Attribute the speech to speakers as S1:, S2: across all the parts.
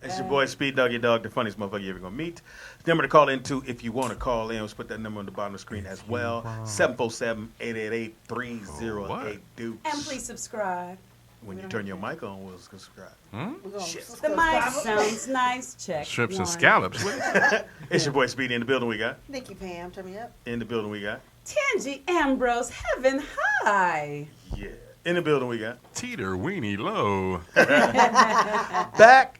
S1: It's your boy Speed Dog, your dog, the funniest motherfucker you ever gonna meet. The number to call into if you want to call in. Let's put that number on the bottom of the screen as well. 747-888-308 Dukes.
S2: And please subscribe.
S1: When you turn your mic on, we'll subscribe. Shit.
S2: The mic sounds nice. Check.
S3: Strips
S2: one.
S3: and scallops.
S1: It's your boy Speedy in the building. We got
S4: Nikki Pam, turn me up.
S1: in the building. We got
S2: Tangy Ambrose, heaven high.
S1: yeah. In the building. We got
S3: Teeter Weenie Low.
S1: back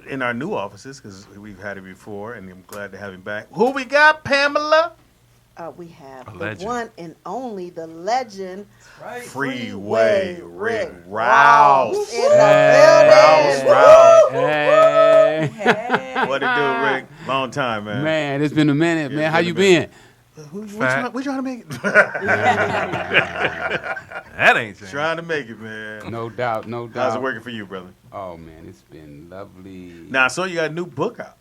S1: in our new offices because we've had it before, and I'm glad to have him back. Who we got, Pamela?
S4: We have
S3: A
S4: the
S3: legend.
S4: one and only, the legend,
S1: Freeway Rick Ross.
S4: in the building.
S1: Ross.
S5: Hey,
S2: Hey.
S1: What it do, Rick? Long time, man.
S5: man, it's been a minute,
S1: Yeah,
S5: man.
S1: it's
S5: How
S1: been
S5: you
S1: a minute.
S5: been?
S1: We trying to make it.
S3: That ain't changed.
S1: Trying to make it, man.
S5: No doubt, no doubt.
S1: How's it working for you, brother?
S5: Oh man, it's been lovely.
S1: Now, I saw you got a new book out.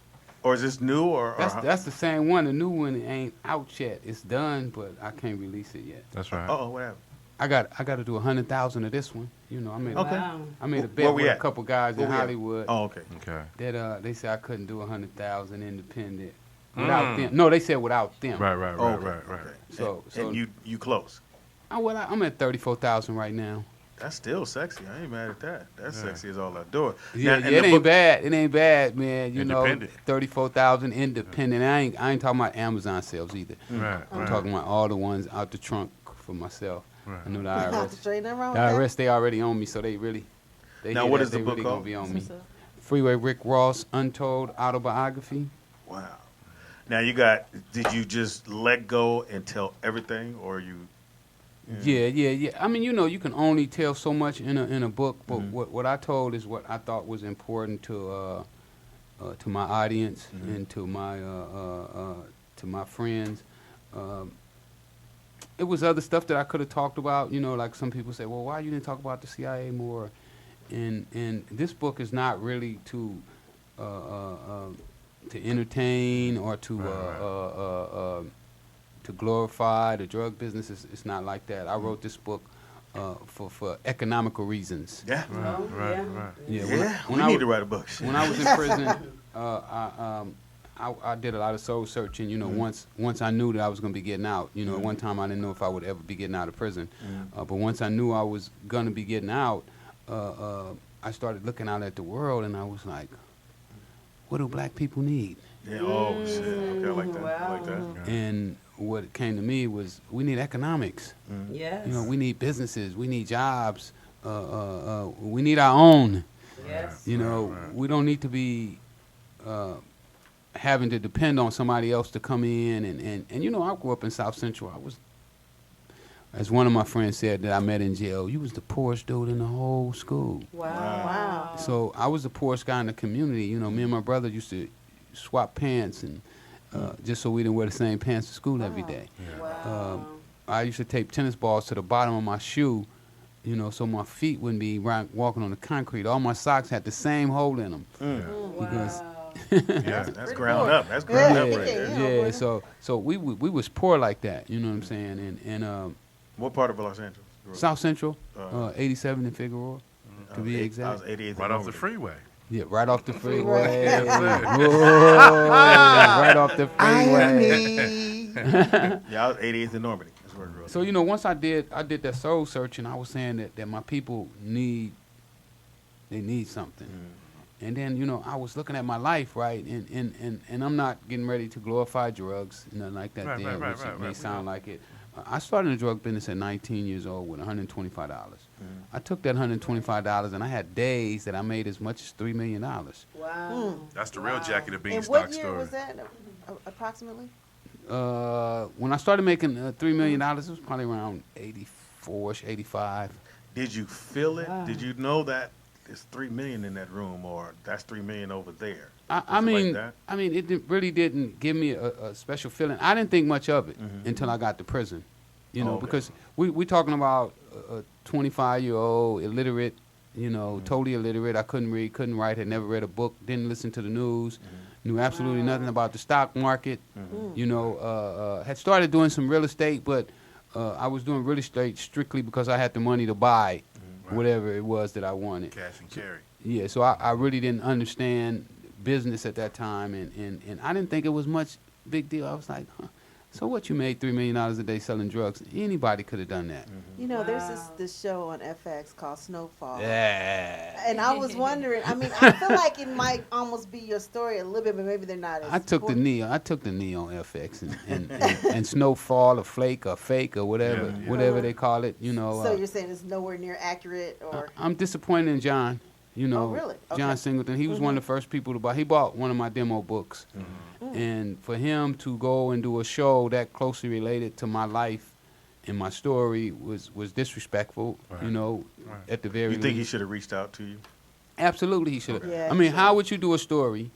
S1: Or is this new? Or
S5: That's the same one. The new one ain't out yet. It's done, but I can't release it yet.
S3: That's right.
S1: Oh, what happened?
S5: I got to do 100,000 of this one. You know, I made
S1: Okay.
S2: Wow.
S5: I made a
S1: Where
S5: bet
S1: we
S5: with a
S1: at?
S5: couple guys
S1: Where
S5: in
S1: we at?
S5: Hollywood
S1: Oh, okay.
S3: Okay.
S5: that they said I couldn't do 100,000 independent without them. No, they said without them.
S3: Right.
S1: Oh, okay.
S3: Right.
S1: Okay.
S5: So-
S1: and you close.
S5: I'm at 34,000 right now.
S1: That's still sexy. I ain't mad at that. That's sexy as all outdoor.
S5: Yeah,
S1: Now, and
S5: it
S1: the
S5: ain't
S1: book-
S5: bad. It ain't bad, man. You know,
S3: Independent.
S5: 34,000 independent. I ain't talking about Amazon sales either.
S3: Right.
S5: I'm
S3: Right.
S5: talking about all the ones out the trunk for myself.
S3: Right.
S5: I know the
S4: Not
S5: IRS.
S4: straight and wrong.
S5: The IRS, they already own me, so they really.
S1: Now,
S5: hear
S1: what
S5: that,
S1: is the
S5: they
S1: book
S5: really
S1: called?
S5: gonna be on me. Freeway Rick Ross, Untold Autobiography.
S1: Wow. Now did you just let go and tell everything, or you?
S5: Yeah. I mean, you know, you can only tell so much in a book, but what I told is what I thought was important to my audience and to my friends. It was other stuff that I could have talked about. You know, like some people say, well, why you didn't talk about the CIA more? And this book is not really to entertain or to glorify the drug business. It's not like that. I wrote this book for economical reasons.
S1: Yeah.
S3: Right.
S5: Yeah,
S1: We need to write a book.
S5: when I was in prison, I did a lot of soul searching. You know, once I knew that I was going to be getting out. You know, at one time I didn't know if I would ever be getting out of prison. But once I knew I was going to be getting out, I started looking out at the world, and I was like, what do black people need?
S1: Yeah. Oh shit. Okay, I like that. I like that.
S5: And what came to me was we need economics.
S2: Yes.
S5: You know, we need businesses. We need jobs. We need our own.
S2: Yes.
S5: You know, we don't need to be having to depend on somebody else to come in. And you know, I grew up in South Central. I was, as one of my friends said that I met in jail, you was the poorest dude in the whole school.
S2: Wow.
S5: So I was the poorest guy in the community. You know, me and my brother used to swap pants and just so we didn't wear the same pants to school every day.
S2: Wow.
S5: I used to tape tennis balls to the bottom of my shoe, you know, so my feet wouldn't be walking on the concrete. All my socks had the same hole in them. Because
S3: Yeah.
S1: That's ground up. That's ground up right there.
S5: yeah, so we was poor like that, you know what I'm saying? And
S1: What part of Los Angeles?
S5: South Central, 87 in Figueroa, to be
S1: I
S5: exact.
S1: was 88th.
S3: Right off the freeway.
S5: Yeah, right off the freeway.
S3: Yes, sir.
S5: Whoa, right off the freeway.
S1: Yeah, I was 88th in Normandy. That's where I grew up.
S5: So you know, once I did that soul searching, I was saying that my people need something. And then, you know, I was looking at my life, right, and I'm not getting ready to glorify drugs, nothing like that.
S3: Right,
S5: which it may
S3: right.
S5: sound like it. I started in the drug business at 19 years old with $125. I took that $125 and I had days that I made as much as $3 million.
S2: Wow.
S3: That's the real Jackie the
S4: And
S3: Beanstalk
S4: what year
S3: story.
S4: was that, approximately?
S5: When I started making $3 million, it was probably around 84-ish, 85.
S1: Did you feel it?
S2: Wow.
S1: Did you know that there's $3 million in that room, or that's $3 million over there?
S5: I
S1: Was it
S5: mean,
S1: like that?
S5: it really didn't give me a special feeling. I didn't think much of it until I got to prison, you know,
S1: Okay.
S5: because we talking about a 25-year-old illiterate, you know, totally illiterate. I couldn't read, couldn't write, had never read a book, didn't listen to the news, knew absolutely nothing about the stock market, you know, had started doing some real estate, but I was doing real estate strictly because I had the money to buy whatever it was that I wanted.
S3: Cash and carry.
S5: yeah, so I really didn't understand business at that time, and I didn't think it was much big deal. I was like, huh, so what, you made $3 million a day selling drugs? Anybody could have done that.
S4: You know, there's this show on FX called Snowfall.
S5: Yeah.
S4: And I was wondering, I mean, I feel like it might almost be your story a little bit, but maybe they're not as
S5: I took the knee on FX and Snowfall or Flake or Fake or whatever whatever they call it. You know.
S4: So you're saying it's nowhere near accurate, or?
S5: I'm disappointed in John. You know,
S4: Oh, really? Okay.
S5: John Singleton. He was one of the first people to buy. He bought one of my demo books, and for him to go and do a show that closely related to my life and my story was disrespectful.
S3: Right.
S5: You know,
S3: Right.
S5: at the very
S1: You think he
S5: least.
S1: should have reached out to you?
S5: Absolutely, he should have.
S4: Okay. Yeah,
S5: I mean,
S4: he
S5: how would you do a story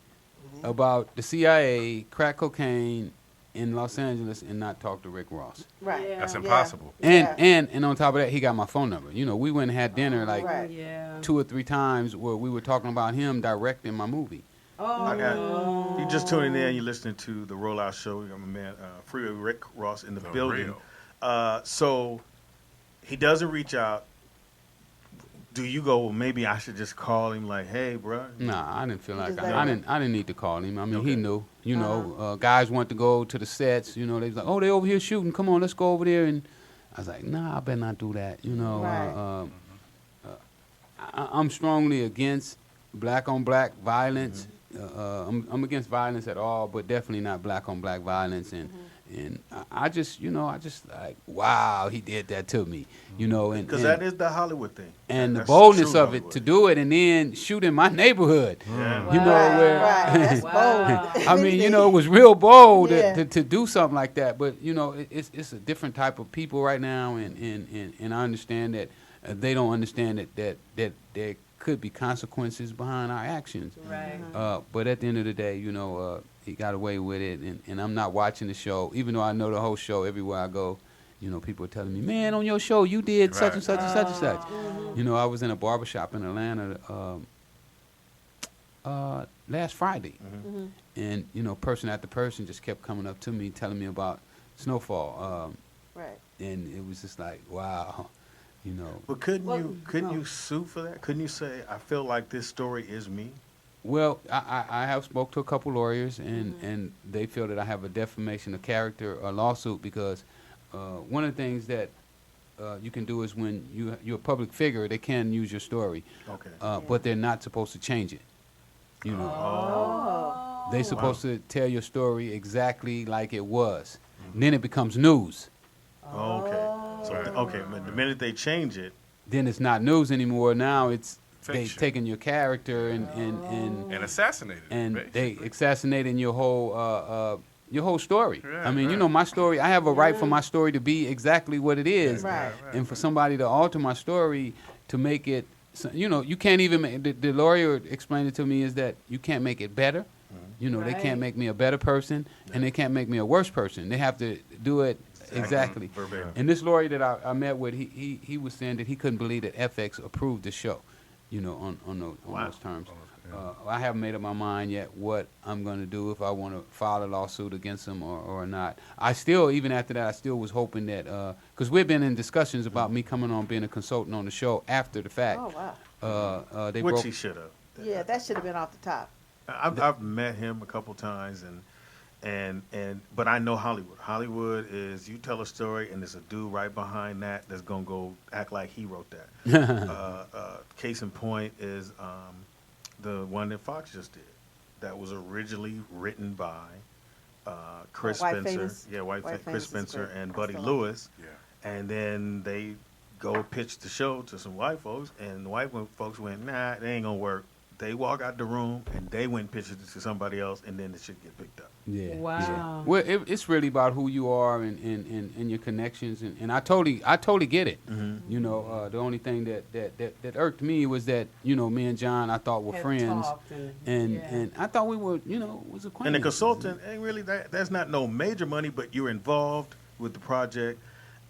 S5: about the CIA, crack cocaine in Los Angeles and not talk to Rick Ross?
S4: Right.
S2: Yeah.
S3: That's
S2: Yeah.
S3: impossible.
S4: Yeah.
S5: And on top of that, he got my phone number. You know, we went and had dinner like
S4: Right.
S2: Yeah.
S5: 2 or 3 times where we were talking about him directing my movie.
S2: Oh.
S1: I got you just tuning in. You're listening to the Rollout Show. We got my man Freeway Rick Ross in the building.
S3: Real.
S1: So he doesn't reach out. Do you go? Well, maybe I should just call him. Like, hey, bro.
S5: Nah, I didn't feel like
S4: Just
S5: I
S4: let
S5: didn't need to call him. I mean, he
S1: Okay.
S5: knew. You know, guys want to go to the sets. You know, they was like, oh, they over here shooting. Come on, let's go over there. And I was like, nah, I better not do that. You know,
S4: Right.
S5: I'm strongly against black on black violence. I'm against violence at all, but definitely not black on black violence. And I just like, wow, he did that to me. You know, and
S1: Because that is the Hollywood thing.
S5: and the
S1: That's
S5: boldness
S1: true
S5: of it to do it and then shoot in my neighborhood.
S1: Yeah.
S5: You know,
S4: Right,
S5: where
S4: right. That's
S2: Wow.
S4: bold.
S5: I mean, you know, it was real bold
S4: Yeah.
S5: to do something like that. But you know, it's a different type of people right now, and I understand that they don't understand that there could be consequences behind our actions.
S2: Right.
S5: But at the end of the day, you know, he got away with it, and I'm not watching the show, even though I know the whole show. Everywhere I go, you know, people are telling me, man, on your show you did such and such and such and such. You know, I was in a barbershop in Atlanta last Friday, and you know, person after person just kept coming up to me telling me about Snowfall,
S4: Right.
S5: and it was just like, wow, you know.
S1: But couldn't
S2: Well,
S1: you you sue for that? Couldn't you say, I feel like this story is me?
S5: Well, I have spoke to a couple lawyers, and they feel that I have a defamation of character lawsuit because one of the things that you can do is when you're a public figure, they can use your story,
S1: Okay.
S5: but they're not supposed to change it. You know,
S4: Oh.
S5: they're supposed to tell your story exactly like it was. Then it becomes news.
S1: Okay. So okay, but the minute they change it,
S5: Then it's not news anymore. Now it's they
S3: Fiction.
S5: taking your character and
S3: And assassinated.
S5: and
S3: basically.
S5: they assassinating your whole story.
S3: Right,
S5: I mean, you
S3: right.
S5: know, my story. I have a right for my story to be exactly what it is,
S4: Right.
S5: and for somebody to alter my story to make it, you know, you can't even. The lawyer explained it to me is that you can't make it better. You know, they
S2: Right.
S5: can't make me a better person, and they can't make me a worse person. They have to do it exactly.
S1: Verbatim.
S5: And this lawyer that I met with, he was saying that he couldn't believe that FX approved the show, you know, on those terms. I haven't made up my mind yet what I'm going to do, if I want to file a lawsuit against them or not. I still, even after that, I still was hoping that, because we've been in discussions about me coming on being a consultant on the show after the fact.
S4: Oh, wow.
S5: They
S1: which
S5: broke.
S1: he should have.
S4: Yeah, that should have been off the top.
S1: I've met him a couple times, but I know Hollywood. Hollywood is, you tell a story and there's a dude right behind that that's gonna go act like he wrote that. Case in point is the one that Fox just did. That was originally written by Chris
S4: White
S1: Spencer,
S4: Famous? White
S1: Chris
S4: Famous is
S1: Spencer
S4: great.
S1: and Buddy
S4: That's the one.
S1: Lewis,
S3: Yeah.
S1: and then they go pitch the show to some white folks, and the white folks went, nah, they ain't gonna work. They walk out the room and they went and pitched it to somebody else, and then the shit get picked up.
S5: Yeah.
S2: Wow.
S5: Well, it's really about who you are and your connections, and I totally get it. You know, the only thing that irked me was that, you know, me and John, I thought were
S2: Have
S5: friends,
S2: talked
S5: and
S2: yeah.
S5: and I thought we were, you know, was
S1: And
S5: acquaintances.
S1: the consultant ain't really that's not no major money, but you're involved with the project,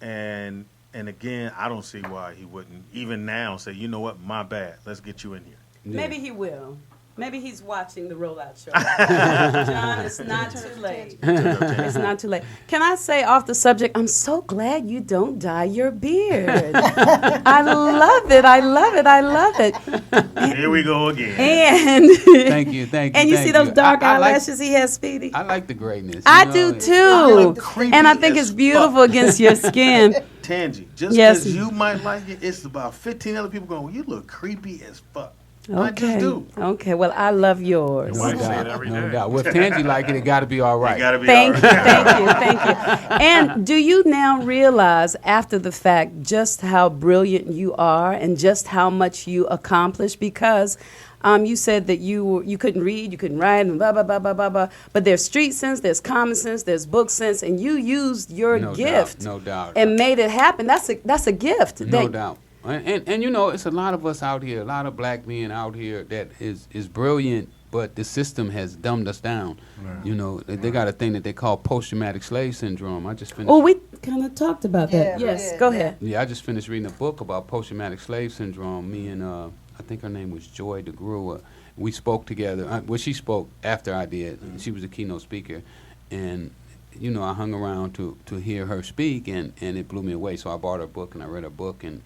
S1: and again, I don't see why he wouldn't even now say, you know what, my bad, let's get you in here.
S5: Yeah.
S2: Maybe he will. Maybe he's watching the rollout show. John, it's not too late. It's not too late. Can I say off the subject, I'm so glad you don't dye your beard. I love it. I love it. I love it.
S1: Here we go again.
S2: And
S5: Thank you.
S2: and you see those dark eyelashes he has, Speedy?
S5: I like the grayness.
S2: I
S5: you
S2: do
S5: know,
S2: too.
S1: creepy
S2: And I think
S1: as
S2: it's beautiful against your skin.
S1: Tangy, just
S2: Yes.
S1: because you might like it, it's about 15 other people going, well, you look creepy as fuck. I just
S2: Okay.
S1: do.
S2: Okay. Well, I love yours.
S3: Your wife say it every
S5: No
S3: day.
S5: doubt. Well, if Tangy like it got to be all
S1: You
S5: right.
S1: gotta be
S2: Thank you,
S1: all right.
S2: thank you, thank you. And do you now realize after the fact just how brilliant you are and just how much you accomplish? Because you said that you couldn't read, you couldn't write, and blah, blah, blah, blah, blah, blah. But there's street sense, there's common sense, there's book sense, and you used your
S5: No
S2: gift
S5: doubt. No doubt.
S2: and made it happen. That's a gift.
S5: No doubt. And you know, it's a lot of us out here, a lot of black men out here that is brilliant, but the system has dumbed us down.
S3: Right.
S5: You know, they got a thing that they call post-traumatic slave syndrome. I just finished.
S2: Oh, we kind of talked about that.
S4: Yeah, we
S2: Yes,
S4: did,
S2: go
S4: yeah.
S2: ahead.
S5: Yeah, I just finished reading a book about post-traumatic slave syndrome. Me and I think her name was Joy DeGrua. We spoke together. Well, she spoke after I did. She was a keynote speaker, and you know, I hung around to hear her speak, and it blew me away. So I bought her book and I read her book, and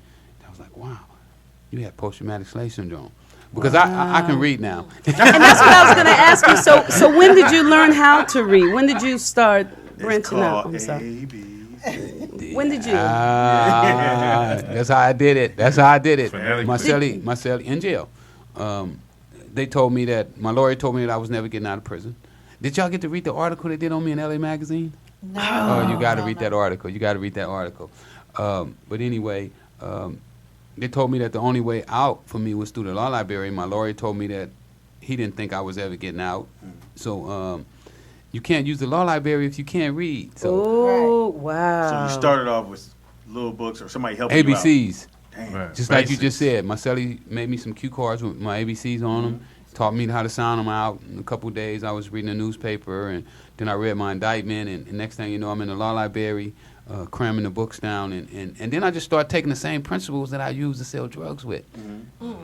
S5: I was like, wow, you have post-traumatic slave syndrome. Because I can read now.
S2: And that's what I was going to ask you. So when did you learn how to read? When did you start
S1: It's
S2: branching out?
S1: called
S2: I'm sorry.
S1: ABs.
S2: When did you?
S5: That's how I did it. That's how I did it.
S3: Phonetic
S5: Marcelli in jail. They told me that, my lawyer told me that I was never getting out of prison. Did y'all get to read the article they did on me in LA Magazine?
S4: No.
S5: Oh, you got to read that article. You got to read that article. But anyway, they told me that the only way out for me was through the law library. My lawyer told me that he didn't think I was ever getting out. So you can't use the law library if you can't read. So
S2: Oh, wow.
S1: So you started off with little books or somebody helping you out.
S5: ABCs.
S1: Damn.
S3: Right.
S5: Just like you
S3: Basics.
S5: just said, Marcelli made me some cue cards with my ABCs on them, taught me how to sound them out. In a couple of days, I was reading a newspaper, and then I read my indictment, and next thing you know, I'm in the law library, cramming the books down, and then I just started taking the same principles that I used to sell drugs with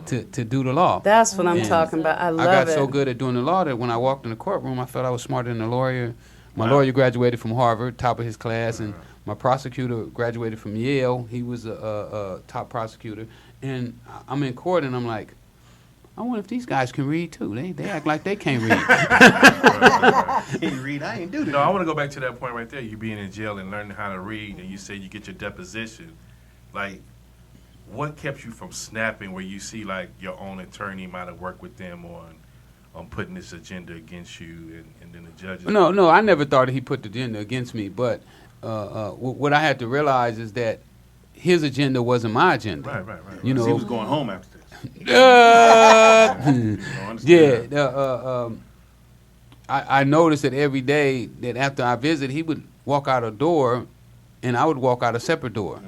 S5: to do the law.
S2: That's what I'm
S5: And
S2: talking about. I love
S5: I got
S2: it.
S5: so good at doing the law that when I walked in the courtroom, I felt I was smarter than the lawyer. My
S1: Wow.
S5: lawyer graduated from Harvard, top of his class, and my prosecutor graduated from Yale. He was a top prosecutor. And I'm in court, and I'm like, I wonder if these guys can read, too. They act like they can't read.
S1: Can't read. I ain't do that.
S3: No, I want to go back to that point right there. You being in jail and learning how to read, and you say you get your deposition. Like, what kept you from snapping where you see, like, your own attorney might have worked with them on putting this agenda against you, and then the judges?
S5: No, I never thought he put the agenda against me. But what I had to realize is that his agenda wasn't my agenda.
S3: Right.
S5: You know,
S1: He was going home after this.
S5: yeah.
S1: You know,
S5: I noticed that every day that after I visit, he would walk out a door, and I would walk out a separate door,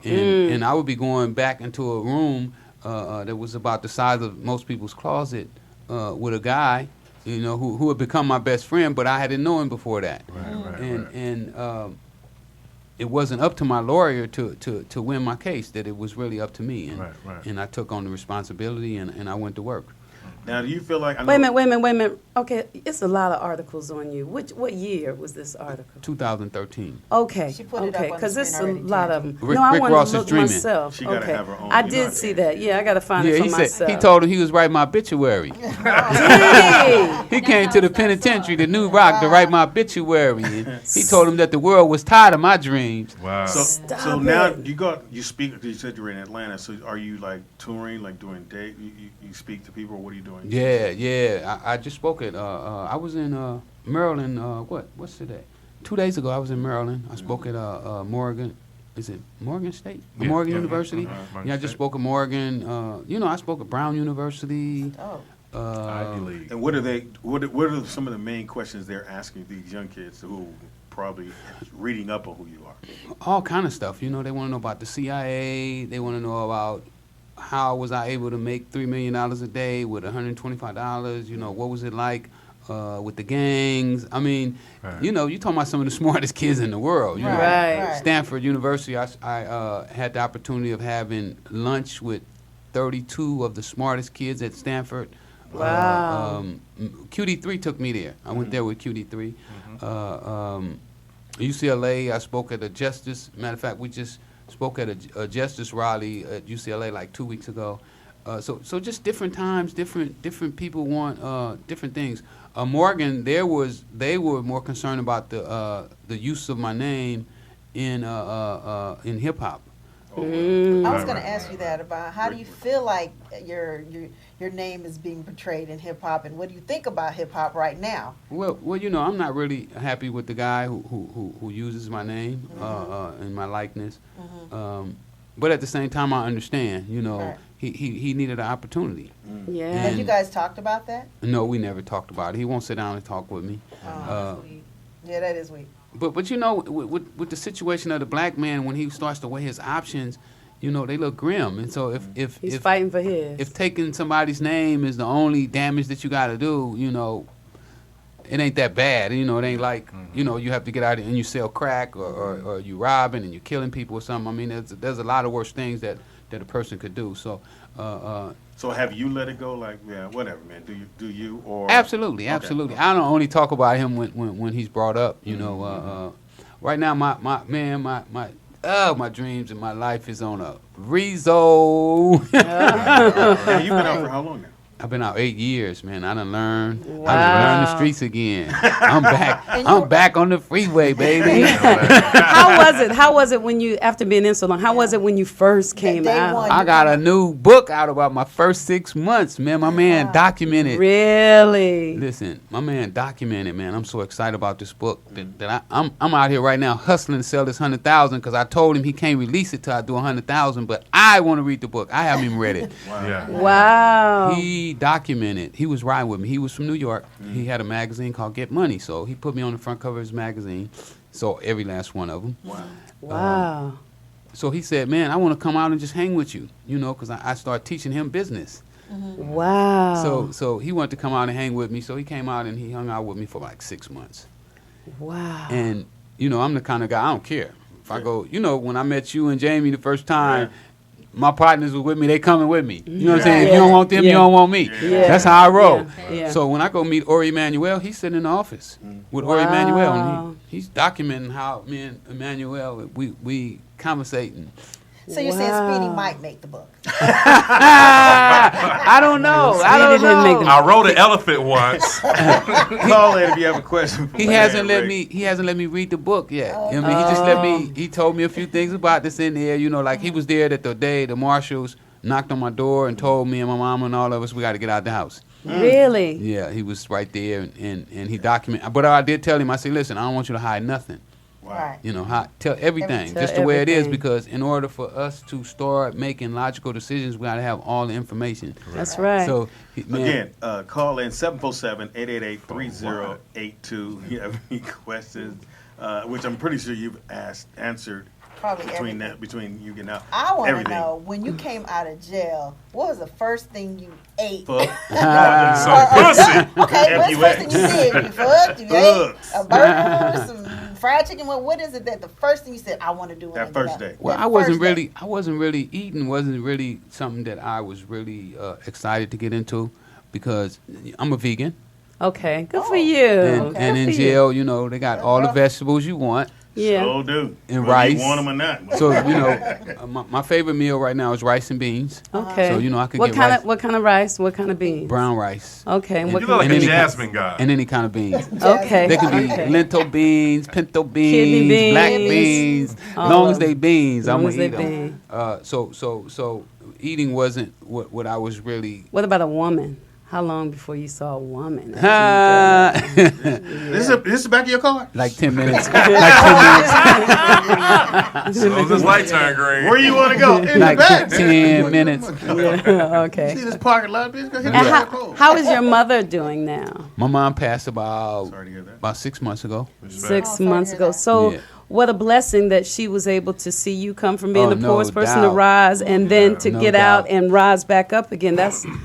S5: and I would be going back into a room that was about the size of most people's closet with a guy, you know, who had become my best friend, but I hadn't known him before that,
S3: Right.
S5: and it wasn't up to my lawyer to win my case, that it was really up to me. And,
S3: Right.
S5: and I took on the responsibility, and I went to work.
S1: Now, do you feel like... I know,
S2: Wait a minute. Okay, it's a lot of articles on you. What year was this article?
S5: 2013.
S2: Okay,
S4: She put it up
S2: okay,
S4: on the
S2: because it's a
S4: screen already,
S2: lot
S4: too.
S2: of them.
S5: Rick-
S2: No, I
S5: Rick
S2: wanted
S5: Ross
S2: to
S5: is
S2: look
S5: dreaming.
S2: myself.
S1: She gotta
S2: okay.
S1: have her own,
S2: I
S1: you
S2: did
S1: know.
S2: see that. Yeah, I got to find
S5: Yeah,
S2: it for
S5: he
S2: myself.
S5: said he told him he was writing my obituary.
S2: Hey!
S5: He came to the penitentiary, the New Rock, to write my obituary. And he told him that the world was tired of my dreams.
S3: Wow.
S1: So
S2: Stop
S1: now
S2: it.
S1: you speak. You said you were in Atlanta. So are you like touring, like doing date? You speak to people, or what are you doing?
S5: Yeah. I just spoke at. I was in Maryland. What's today? 2 days ago, I was in Maryland. I spoke at Morgan. Is it Morgan State?
S3: Yeah,
S5: Morgan
S3: yeah,
S5: University.
S3: Morgan
S5: Yeah, I just
S3: State.
S5: spoke at Morgan. I spoke at Brown University.
S4: Oh.
S3: Ivy League.
S1: And what are they? What are some of the main questions they're asking these young kids who probably reading up on who you are?
S5: All kind of stuff. You know, they want to know about the CIA. They want to know about how was I able to make $3 million a day with $125. You know, what was it like with the gangs? I mean,
S3: Right.
S5: you know, you're talking about some of the smartest kids in the world. You know,
S2: Right.
S5: Stanford University. I had the opportunity of having lunch with 32 of the smartest kids at Stanford.
S2: Wow.
S5: QD3 took me there. I went there with QD3. UCLA, I spoke at a justice. Matter of fact, we just spoke at a justice rally at UCLA like 2 weeks ago. So just different times, different people want different things. Morgan, they were more concerned about the use of my name in hip hop.
S4: I was going to ask you that about how do you feel like your name is being portrayed in hip hop, and what do you think about hip hop right now?
S5: Well, I'm not really happy with the guy who uses my name and my likeness. But at the same time, I understand.
S4: Right.
S5: He needed an opportunity.
S2: Yeah.
S4: Have you guys talked about that?
S5: No, we never talked about it. He won't sit down and talk with me.
S4: Yeah, that is weak.
S5: But with the situation of the black man, when he starts to weigh his options, they look grim. And so if
S2: He's fighting for his.
S5: if taking somebody's name is the only damage that you got to do, it ain't that bad. It ain't like you have to get out and you sell crack or you robbing and you're killing people or something. I mean, there's a lot of worse things that a person could do. So.
S1: So have you let it go? Like, yeah, whatever, man. Do you or
S5: Absolutely.
S1: Okay.
S5: I don't only talk about him when he's brought up. Right now, my dreams and my life is on a rezo.
S1: Now, you've been out for how long now?
S5: I've been out 8 years, man. I done learned.
S2: Wow.
S5: I done learned the streets again. I'm back. I'm back on the freeway, baby.
S2: How was it when you, after being in so long, how was it when you first came
S4: Day
S2: out?
S4: one.
S5: I got a new book out about my first 6 months, man. My man documented.
S2: Really?
S5: Listen, my man documented, man. I'm so excited about this book that I'm out here right now hustling to sell this 100,000 because I told him he can't release it till I do 100,000, but I want to read the book. I haven't even read it.
S3: Yeah.
S2: Wow.
S5: He documented. He was riding with me. He was from New York. He had a magazine called Get Money, so he put me on the front cover of his magazine. So every last one of them.
S2: Wow.
S5: So he said, "Man, I want to come out and just hang with you, because I started teaching him business."
S2: Wow.
S5: So he wanted to come out and hang with me. So he came out and he hung out with me for like 6 months.
S2: Wow.
S5: And I'm the kind of guy I don't care if I go. When I met you and Jamie the first time. My partners were with me, they coming with me. You know what I'm saying? If you don't want them, you don't want me.
S2: Yeah.
S5: That's how I roll.
S2: Yeah.
S5: So when I go meet Ori Emanuel, he's sitting in the office with Ori Emanuel, and he's documenting how me and Emanuel, we conversating.
S4: So you're saying Speedy might make the book?
S5: I don't know.
S2: Speedy didn't make the
S3: I rode an elephant once.
S1: Call in if you have a question.
S5: He hasn't let me read the book yet. I mean, he just he told me a few things about this in there. Like he was there that the day the marshals knocked on my door and told me and my mom and all of us we got to get out the house.
S2: Really?
S5: Yeah, he was right there and he documented. But I did tell him, I said, listen, I don't want you to hide nothing.
S4: Right.
S5: Tell everything,
S2: Tell
S5: just the way it is,
S2: everything.
S5: because in order for us to start making logical decisions, we got to have all the information.
S2: That's right.
S5: So,
S1: Again, call in 747-888-3082. You have any questions, which I'm pretty sure you've answered
S4: Probably
S1: between
S4: everything.
S1: between you and now.
S4: I want to
S1: everything.
S4: know, when you came out of jail, what was the first thing you ate?
S1: Fuck.
S3: Some pussy.
S4: Okay, what's the first thing you did? You fucked? You ate
S1: Fucks.
S4: a burger, some fried chicken? What is it that the first thing you said, I want to do when I
S1: That
S4: get
S1: first
S4: out?
S1: day.
S5: well,
S4: That
S5: I wasn't
S4: first
S5: really,
S4: day.
S5: wasn't really something that I was really excited to get into, because I'm a vegan,
S2: Okay. Good for
S4: Oh.
S2: you.
S5: and
S2: Good
S5: in
S2: for you.
S5: jail, they got all the vegetables you want.
S2: Yeah.
S1: So do.
S5: And
S1: Whether
S5: rice.
S1: You want them or not.
S5: So my favorite meal right now is rice and beans.
S2: Okay.
S5: So I could
S2: what
S5: get
S2: kind
S5: rice,
S2: of what kind of rice? What kind of beans?
S5: brown rice,
S2: Okay. And
S3: You
S2: what
S3: look
S2: kind
S3: like
S2: of
S3: a
S5: any
S3: Jasmine guy.
S5: and any kind of beans.
S2: Okay.
S5: They could be
S2: Okay.
S5: lentil beans, pinto beans,
S2: Kidney
S5: black
S2: beans.
S5: beans.
S2: All
S5: Long as
S2: of
S5: they
S2: them.
S5: beans, I'm
S2: Long
S5: gonna
S2: as they
S5: eat them.
S2: beans.
S5: So eating wasn't what I was really.
S2: What about a woman? How long before you saw a woman?
S1: This is the back of your car?
S5: Like 10 minutes.
S3: As soon as this light turn green.
S1: Where you want to go? In
S5: Like
S1: the back.
S5: 10 minutes.
S2: Yeah, okay.
S1: See this parking lot? Bitch, go hit
S2: And
S1: the
S2: how,
S1: pole.
S2: how is your mother doing now?
S5: My mom passed about
S1: Sorry to hear that.
S5: 6 months ago.
S2: Six
S4: sorry to
S2: months
S4: hear
S2: ago.
S4: that.
S2: So,
S5: Yeah.
S2: what a blessing that she was able to see you come from being
S5: Oh,
S2: the
S5: no
S2: poorest person to
S5: doubt.
S2: rise and then to
S5: No
S2: get
S5: doubt.
S2: out and rise back up again.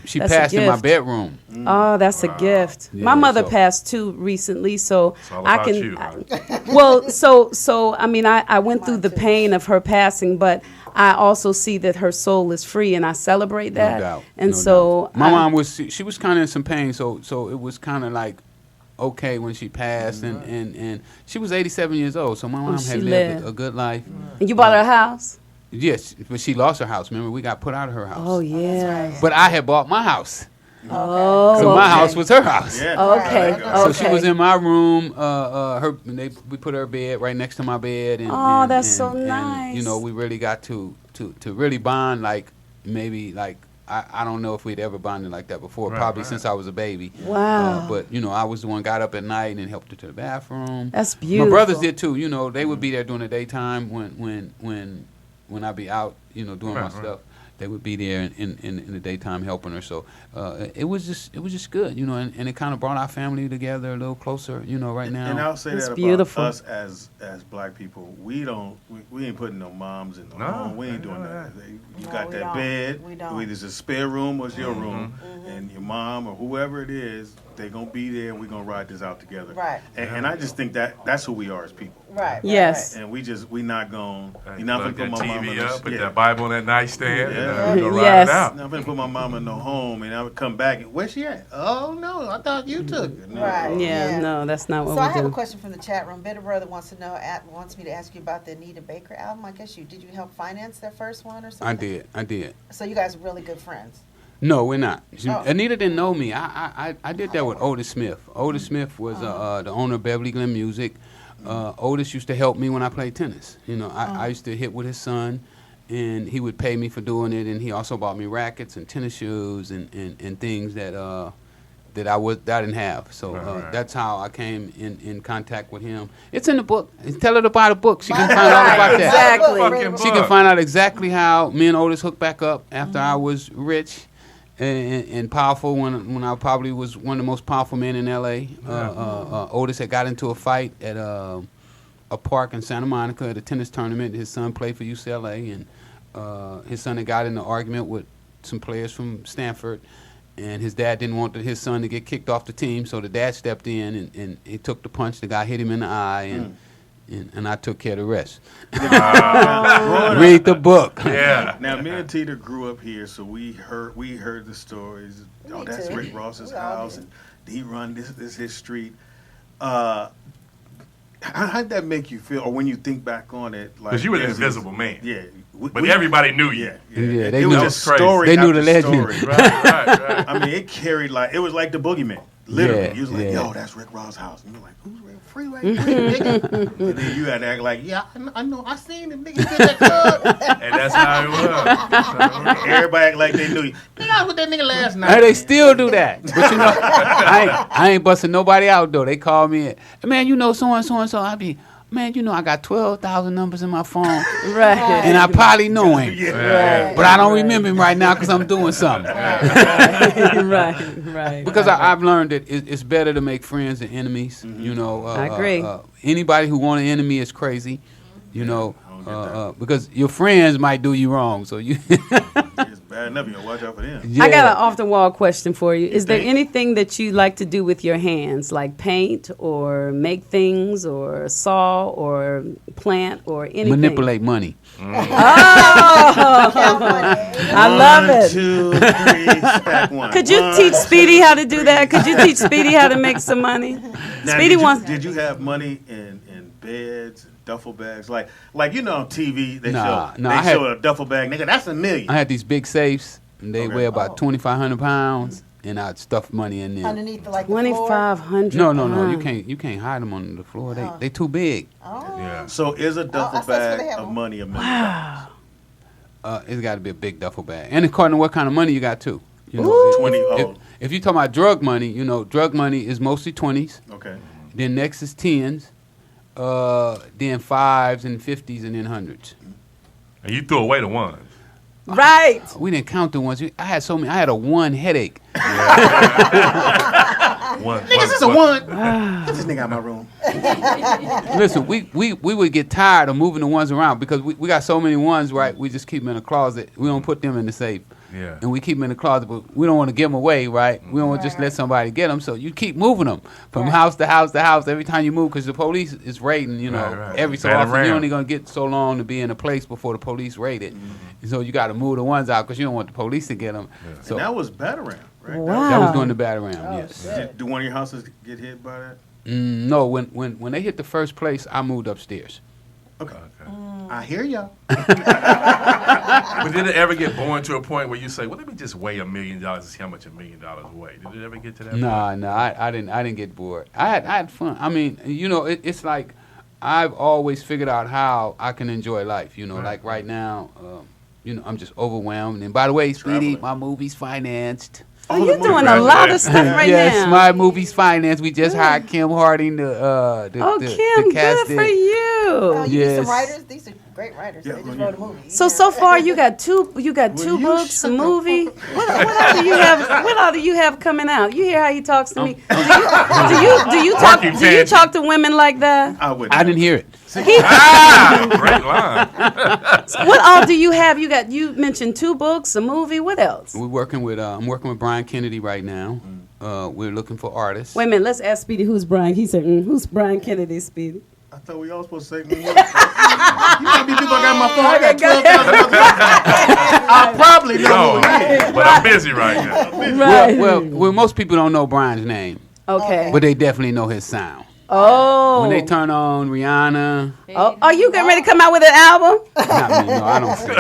S5: She
S2: that's
S5: passed
S2: a gift.
S5: in my bedroom.
S2: Oh, that's a gift.
S5: Yeah,
S2: My mother
S5: so-
S2: passed too recently, so
S3: It's all
S2: I
S3: about
S2: can.
S3: you, huh?
S2: Well, so I mean, I went through the pain of her passing, but I also see that her soul is free, and I celebrate that.
S5: No doubt.
S2: And
S5: no
S2: so
S5: doubt. My
S2: I-
S5: mom she was kind of in some pain, so it was kind of like okay when she passed, and she was 87 years old, so my mom
S2: she
S5: had lived
S2: lived.
S5: a good life.
S2: And you bought her a house?
S5: Yes, but she lost her house. Remember, we got put out of her house.
S2: Oh yeah.
S5: But I had bought my house,
S2: Oh.
S5: so my
S2: okay.
S5: house was her house.
S1: Yeah.
S2: Okay.
S1: Right.
S5: So she
S2: Okay.
S5: was in my room. We put her bed right next to my bed. And,
S2: Oh,
S5: and-
S2: that's
S5: and-
S2: so
S5: and,
S2: nice.
S5: you know, we really got to really bond like maybe like I don't know if we'd ever bonded like that before.
S3: Right,
S5: Probably
S3: right.
S5: since I was a baby.
S2: Wow.
S5: But you know, I was the one got up at night and helped her to the bathroom.
S2: That's beautiful.
S5: My brothers did too. You know, they would be there during the daytime when I'd be out. You know, doing my
S3: Right, right.
S5: stuff. They would be there in the daytime helping her. So it was just good, you know, and it kind of brought our family together a little closer, you know, right now.
S1: And I'll say
S2: It's
S1: that
S2: beautiful.
S1: about us as black people. We ain't putting no moms in the
S3: No,
S1: home. We ain't
S3: ain't
S1: doing
S3: doing
S1: that. You
S4: No,
S1: got
S4: we
S1: that
S4: don't.
S1: bed.
S4: We don't.
S1: Either it's a spare room or it's your room, and your mom or whoever it is, they gonna be there, and we gonna ride this out together.
S4: Right.
S1: And I just think that's who we are as people.
S4: Right.
S2: Yes.
S1: And we not gonna.
S3: Hey,
S1: You're not
S3: plug
S1: gonna put
S3: that
S1: my mama
S3: TV
S1: in no,
S3: up, put
S1: yeah.
S3: that Bible on that nightstand,
S1: Yeah.
S3: and go ride
S2: Yes.
S3: it out.
S1: I'm not gonna put my mama in no home, and I would come back and where's she at? Oh no, I thought you took it. No.
S4: Right.
S2: Yeah,
S4: Yeah.
S2: no, that's not what
S4: So I
S2: we
S4: have a
S2: do.
S4: question from the chat room. Bitter Brother wants me to ask you about the Anita Baker album. I guess did you help finance their first one or something?
S5: I did.
S4: So you guys are really good friends.
S5: No, we're not.
S4: Oh.
S5: Anita didn't know me. I did that with Otis Smith. Otis Smith was the owner of Beverly Glen Music. Otis used to help me when I played tennis. You know, I used to hit with his son, and he would pay me for doing it. And he also bought me rackets and tennis shoes and things that I didn't have. So
S3: Right.
S5: that's how I came in contact with him. It's in the book. Tell her to buy the book. She can find out about that.
S2: Exactly.
S3: Fucking
S5: She can find out exactly how me and Otis hooked back up after I was rich and powerful when I probably was one of the most powerful men in L.A. Otis had got into a fight at a park in Santa Monica at a tennis tournament. His son played for UCLA, and his son had got in an argument with some players from Stanford, and his dad didn't want his son to get kicked off the team, so the dad stepped in and he took the punch. The guy hit him in the eye, and I took care of the rest. Read the book.
S3: Yeah.
S1: Now, me and Tita grew up here, so we heard the stories. Oh,
S4: Me
S1: that's
S4: too.
S1: Rick Ross's
S4: We all
S1: house,
S4: did.
S1: and he run this is his street. How'd that make you feel, or when you think back on it? Like,
S3: Because you were the
S1: there's
S3: invisible man.
S1: Yeah,
S3: But everybody knew you.
S1: Yeah,
S5: Yeah, they
S1: it was
S5: knew.
S1: just
S3: That was
S1: story.
S5: They knew
S1: after
S5: the legend.
S1: story.
S3: Right.
S1: I mean, it carried it was like the boogeyman. Literally,
S5: Yeah,
S1: you was like,
S5: yeah.
S1: "Yo, that's Rick Ross' house," and you're like, "Who's Rick? Freeway Rick, nigga?" And then you had to act like, "Yeah, I know, I seen him, nigga, get that club."
S3: And that's how it was.
S1: Everybody act like they knew you. Nigga, I was with that nigga last night.
S5: Hey, they still do that. But you know, I ain't busting nobody out though. They call me, man, you know so and so and so. I be, man, you know I got 12,000 numbers in my phone,
S2: Right.
S5: and I probably know him,
S3: Yeah.
S5: but I don't remember him right now because I'm doing something.
S2: right.
S5: Because I've learned that it's better to make friends than enemies. You know,
S2: I agree.
S5: Anybody who want an enemy is crazy. You know,
S1: I don't get that.
S5: because your friends might do you wrong. So you.
S1: It's bad enough. You gotta watch out for them.
S5: Yeah.
S2: I got an off the wall question for you. Is there
S1: think?
S2: anything that you like to do with your hands, like paint or make things or saw or plant or anything?
S5: Manipulate money.
S2: I love
S1: One,
S2: it.
S1: 2, 3, stack one.
S2: Could you
S1: One,
S2: teach Speedy how to do that? Could you teach Speedy how to make some money?
S1: Now,
S2: Speedy
S1: did you,
S2: wants.
S1: Did you have money in beds and duffel bags? Like you know on TV they
S5: Nah,
S1: show
S5: nah,
S1: they
S5: I had-
S1: show a duffel bag, nigga. That's $1 million.
S5: I had these big safes, and they
S1: Okay.
S5: weigh about 2,500 pounds, and I'd stuff money in there.
S4: Underneath the floor.
S2: 2,500.
S5: No, you
S2: pounds.
S5: can't hide them on the floor. They too big.
S4: Oh.
S3: Yeah.
S1: So is a duffel
S4: that's where they
S1: bag
S4: have
S1: of
S4: them.
S1: money $1 million?
S2: Wow.
S5: It's got to be a big duffel bag, and according to what kind of money you got too. You know,
S2: Ooh.
S1: 20.
S5: if,
S1: Oh,
S5: if you talking about drug money, you know, drug money is mostly 20s.
S1: okay.
S5: Then next is 10s, then 5s and 50s, and then 100s.
S3: And you threw away the ones.
S2: Right.
S5: We didn't count the ones. I had so many. I had a one headache.
S3: One,
S1: Nigga, this is a one. Get this nigga out of my room.
S5: Listen, we would get tired of moving the ones around because we got so many ones, right? We just keep them in a closet. We don't put them in the safe.
S3: Yeah.
S5: And we keep them in the closet, but we don't want to give them away, right? We don't want to just let somebody get them. So you keep moving them from house to house to house every time you move because the police is raiding, every so often. You're only going to get so long to be in a place before the police raid it. So you got to move the ones out because you don't want the police to get them.
S1: Yeah.
S5: So
S1: And that was Batarang, right?
S2: Wow.
S5: that was during the Batarang, yes.
S1: Do one of your houses get hit by that?
S5: No, when they hit the first place, I moved upstairs.
S1: Okay. I hear y'all.
S3: But did it ever get born to a point where you say, well, let me just weigh $1 million and see how much $1 million weigh? Did it ever get to that point?
S5: No, I didn't get bored. I had fun. I mean, it's like I've always figured out how I can enjoy life. Like right now, I'm just overwhelmed. And by the way, Speedy, my movie's financed.
S2: Oh, you're doing a lot of stuff right
S5: yes,
S2: now.
S5: my movie's financed. We just hired Kim Harding, the
S2: Kim,
S5: cast
S2: good for you.
S4: Oh, you need
S5: Yes.
S4: some writers? These are great writers.
S1: Yeah,
S4: They just
S1: well,
S4: wrote a movie.
S2: So far you got two
S1: you
S2: books, a
S1: shut the
S2: movie. What all do you have? What all do you have coming out? You hear how he talks to me? Do you talk to women like that?
S5: I didn't hear it.
S3: Great line.
S2: What all do you have? You mentioned 2 books, a movie. What else?
S5: I'm working with Brian Kennedy right now. We're looking for artists.
S2: Wait a minute. Let's ask Speedy who's Brian. He said, "Who's Brian Kennedy?" Speedy.
S1: I thought we all supposed to say me. You know how many people I got on my phone? I got 12,000 I probably know who it is.
S3: But I'm busy right now.
S2: Right.
S5: Well, most people don't know Brian's name,
S2: Okay.
S5: but they definitely know his sound.
S2: Oh.
S5: When they turn on Rihanna,
S2: Oh, are you getting ready to come out with an album?
S5: not me, no, I don't sing.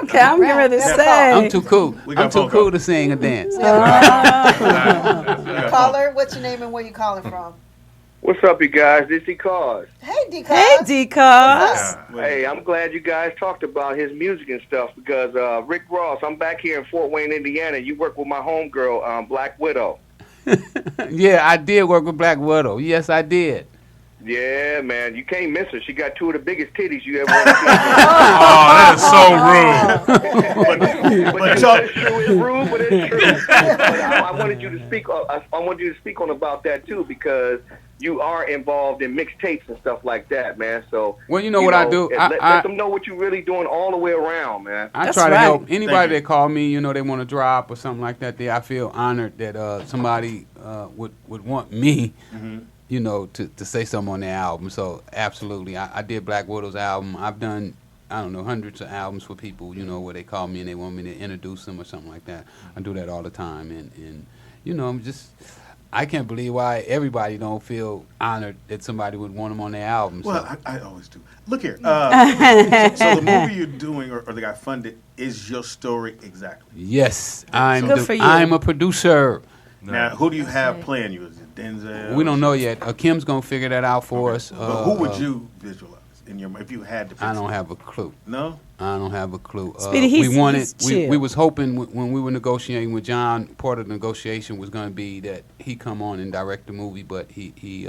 S2: Okay, I'm getting ready to say.
S5: I'm too cool.
S1: We got
S5: I'm too
S1: phone
S5: cool
S1: call.
S5: to sing or dance.
S4: Caller, what's your name and where you calling from?
S6: What's up, you guys? This is Cause.
S4: Hey, D.
S2: Hey, D-Cuz.
S6: Hey, I'm glad you guys talked about his music and stuff because Rick Ross, I'm back here in Fort Wayne, Indiana. You work with my homegirl, Black Widow.
S5: Yeah, I did work with Black Widow. Yes, I did.
S6: Yeah, man, you can't miss her. She got 2 of the biggest titties you ever want
S3: Oh, that is so rude.
S6: But it's true. It's rude, but it's true. But I wanted you to speak. I wanted you to speak on about that too because you are involved in mixtapes and stuff like that, man. So
S5: Well, you know what I do?
S6: Let them know what you're really doing all the way around, man.
S5: I
S2: That's
S5: try to
S2: right.
S5: help
S1: Thank
S5: anybody
S1: you.
S5: that call me. They want to drop or something like that. I feel honored that somebody would want me. To say something on their album. So absolutely, I did Black Widow's album. I've done, hundreds of albums for people, where they call me and they want me to introduce them or something like that. I do that all the time, and I can't believe why everybody don't feel honored that somebody would want them on their album.
S1: Well,
S5: So.
S1: I always do. Look here. So the movie you're doing or that got funded is your story exactly.
S5: Yes, I'm
S2: Good for you.
S5: I'm a producer.
S1: Now, who do you have playing you? Is it Denzel?
S5: We don't know yet. Kim's gonna figure that out for us.
S1: But who would you visualize in your if you had to?
S5: I don't have a clue.
S1: No.
S5: I don't have a clue.
S2: Speedy, he's chill.
S5: We was hoping when we were negotiating with John, part of the negotiation was going to be that he come on and direct the movie, but he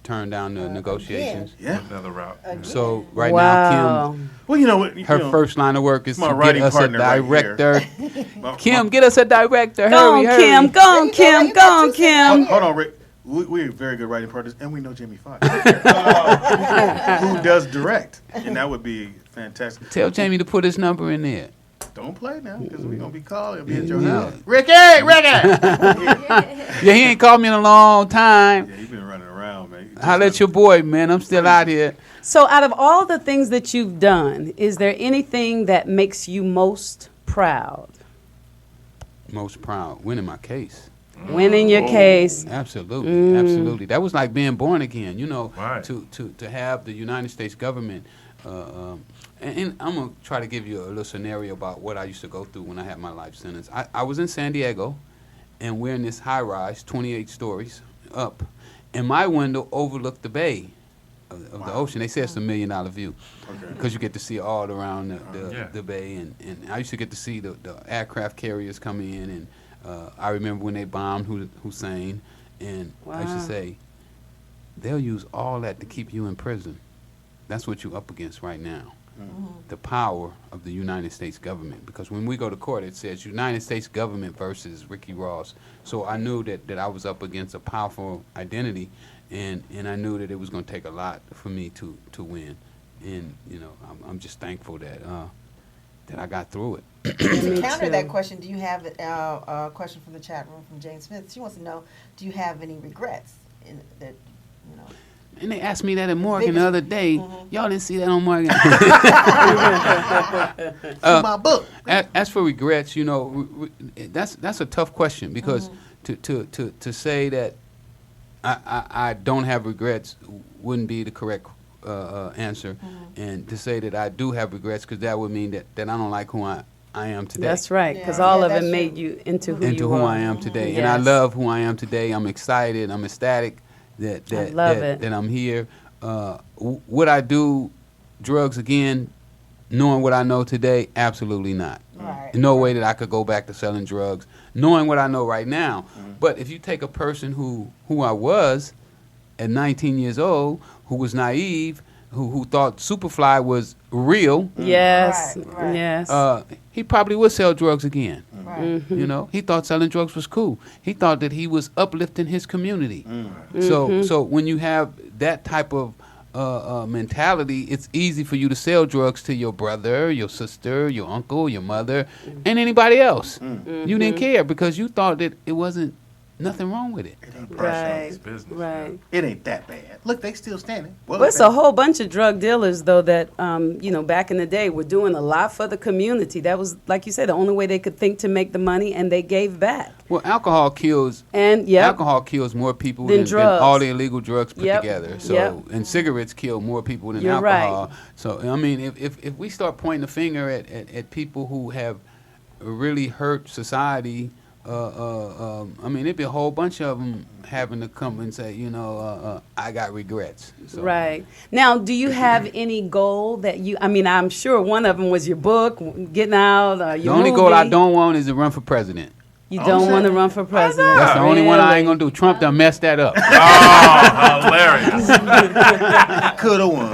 S5: turned down the negotiations.
S1: Yeah.
S3: Another route.
S5: So right
S2: Wow.
S5: now,
S1: Well, you know what?
S5: Her first line of work is
S1: my
S5: to get
S1: writing
S5: us a
S1: partner right here.
S5: director.
S1: My-
S5: Kim, get us a director.
S2: Go on,
S5: Hurry,
S2: Kim.
S5: hurry.
S2: Go on, Kim.
S4: You
S2: Go
S4: got
S2: on,
S4: two sitting out
S2: Kim.
S1: Hold on, Rick. We're very good writing partners, and we know Jamie Foxx, who does direct, and that would be fantastic.
S5: Tell Jamie to put his number in there.
S1: Don't play now, because we're gonna be calling. He'll be at your
S5: Yeah.
S1: house. Ricky.
S5: Yeah, he ain't called me in a long time.
S1: Yeah, you've been running around, man.
S5: Holla at your boy, man. I'm still out here.
S2: So, out of all the things that you've done, is there anything that makes you most proud?
S5: Most proud. Winning my case.
S2: Winning your case.
S5: Absolutely, absolutely. That was like being born again,
S3: Right.
S5: to have the United States government. And I'm going to try to give you a little scenario about what I used to go through when I had my life sentence. I was in San Diego, and we're in this high rise, 28 stories up, and my window overlooked the bay of the ocean. They say it's $1 million view because you get to see all around the bay. And I used to get to see the aircraft carriers come in, and I remember when they bombed Hussein, and I used to say, they'll use all that to keep you in prison. That's what you're up against right now. the power of the United States government. Because when we go to court, it says United States government versus Ricky Ross. So I knew that I was up against a powerful identity, and I knew that it was going to take a lot for me to win. And, you know, I'm just thankful that I got through it.
S4: To counter that question, do you have a question from the chat room from Jane Smith? She wants to know, do you have any regrets in that, you know?
S5: And they asked me that at Morgan the other day. Y'all didn't see that on Morgan.
S1: My book.
S5: As for regrets, you know, that's a tough question, because to say that I don't have regrets wouldn't be the correct answer, and to say that I do have regrets, because that would mean that I don't like who I am today.
S2: That's right, because
S4: Yeah.
S2: all
S4: Yeah,
S2: of it
S4: that's
S2: made
S4: true.
S2: you into who
S5: into
S2: you
S5: who
S2: are.
S5: I am today, and I
S2: Yes.
S5: love who I am today. I'm excited. I'm ecstatic that
S2: I love it.
S5: that I'm here. Would I do drugs again, knowing what I know today? Absolutely not.
S4: Right.
S5: No way that I could go back to selling drugs, knowing what I know right now. But if you take a person who I was at 19 years old, who was naive, who thought Superfly was real,
S2: Yes,
S4: Right.
S2: yes.
S5: he probably would sell drugs again.
S4: Right.
S5: You know, he thought selling drugs was cool. He thought that he was uplifting his community. So when you have that type of mentality, it's easy for you to sell drugs to your brother, your sister, your uncle, your mother, and anybody else. You didn't care because you thought that it wasn't nothing wrong with it.
S1: It ain't
S2: Right,
S1: personal.
S3: It's business.
S2: right.
S1: It ain't that bad. Look, they still standing.
S2: Well, it's a whole bunch of drug dealers, though, that, you know, back in the day were doing a lot for the community. That was, like you said, the only way they could think to make the money, and they gave back.
S5: Well, alcohol kills.
S2: And, yep.
S5: Alcohol kills more people
S2: Than
S5: than
S2: drugs.
S5: all the illegal drugs put
S2: Yep.
S5: together. So,
S2: Yep.
S5: and cigarettes kill more people than
S2: You're
S5: alcohol.
S2: right.
S5: So, I mean, if we start pointing the finger at people who have really hurt society, I mean, it'd be a whole bunch of them having to come and say, you know, I got regrets. So,
S2: Right. Now, do you have any goal that you, I mean, I'm sure one of them was your book, getting out, your
S5: The only
S2: movie.
S5: goal I don't want is to run for president.
S2: You don't want to run for president.
S5: That's the only one I ain't
S2: Really?
S5: gonna do. Trump done messed that up.
S3: Oh, hilarious.
S1: Could have won.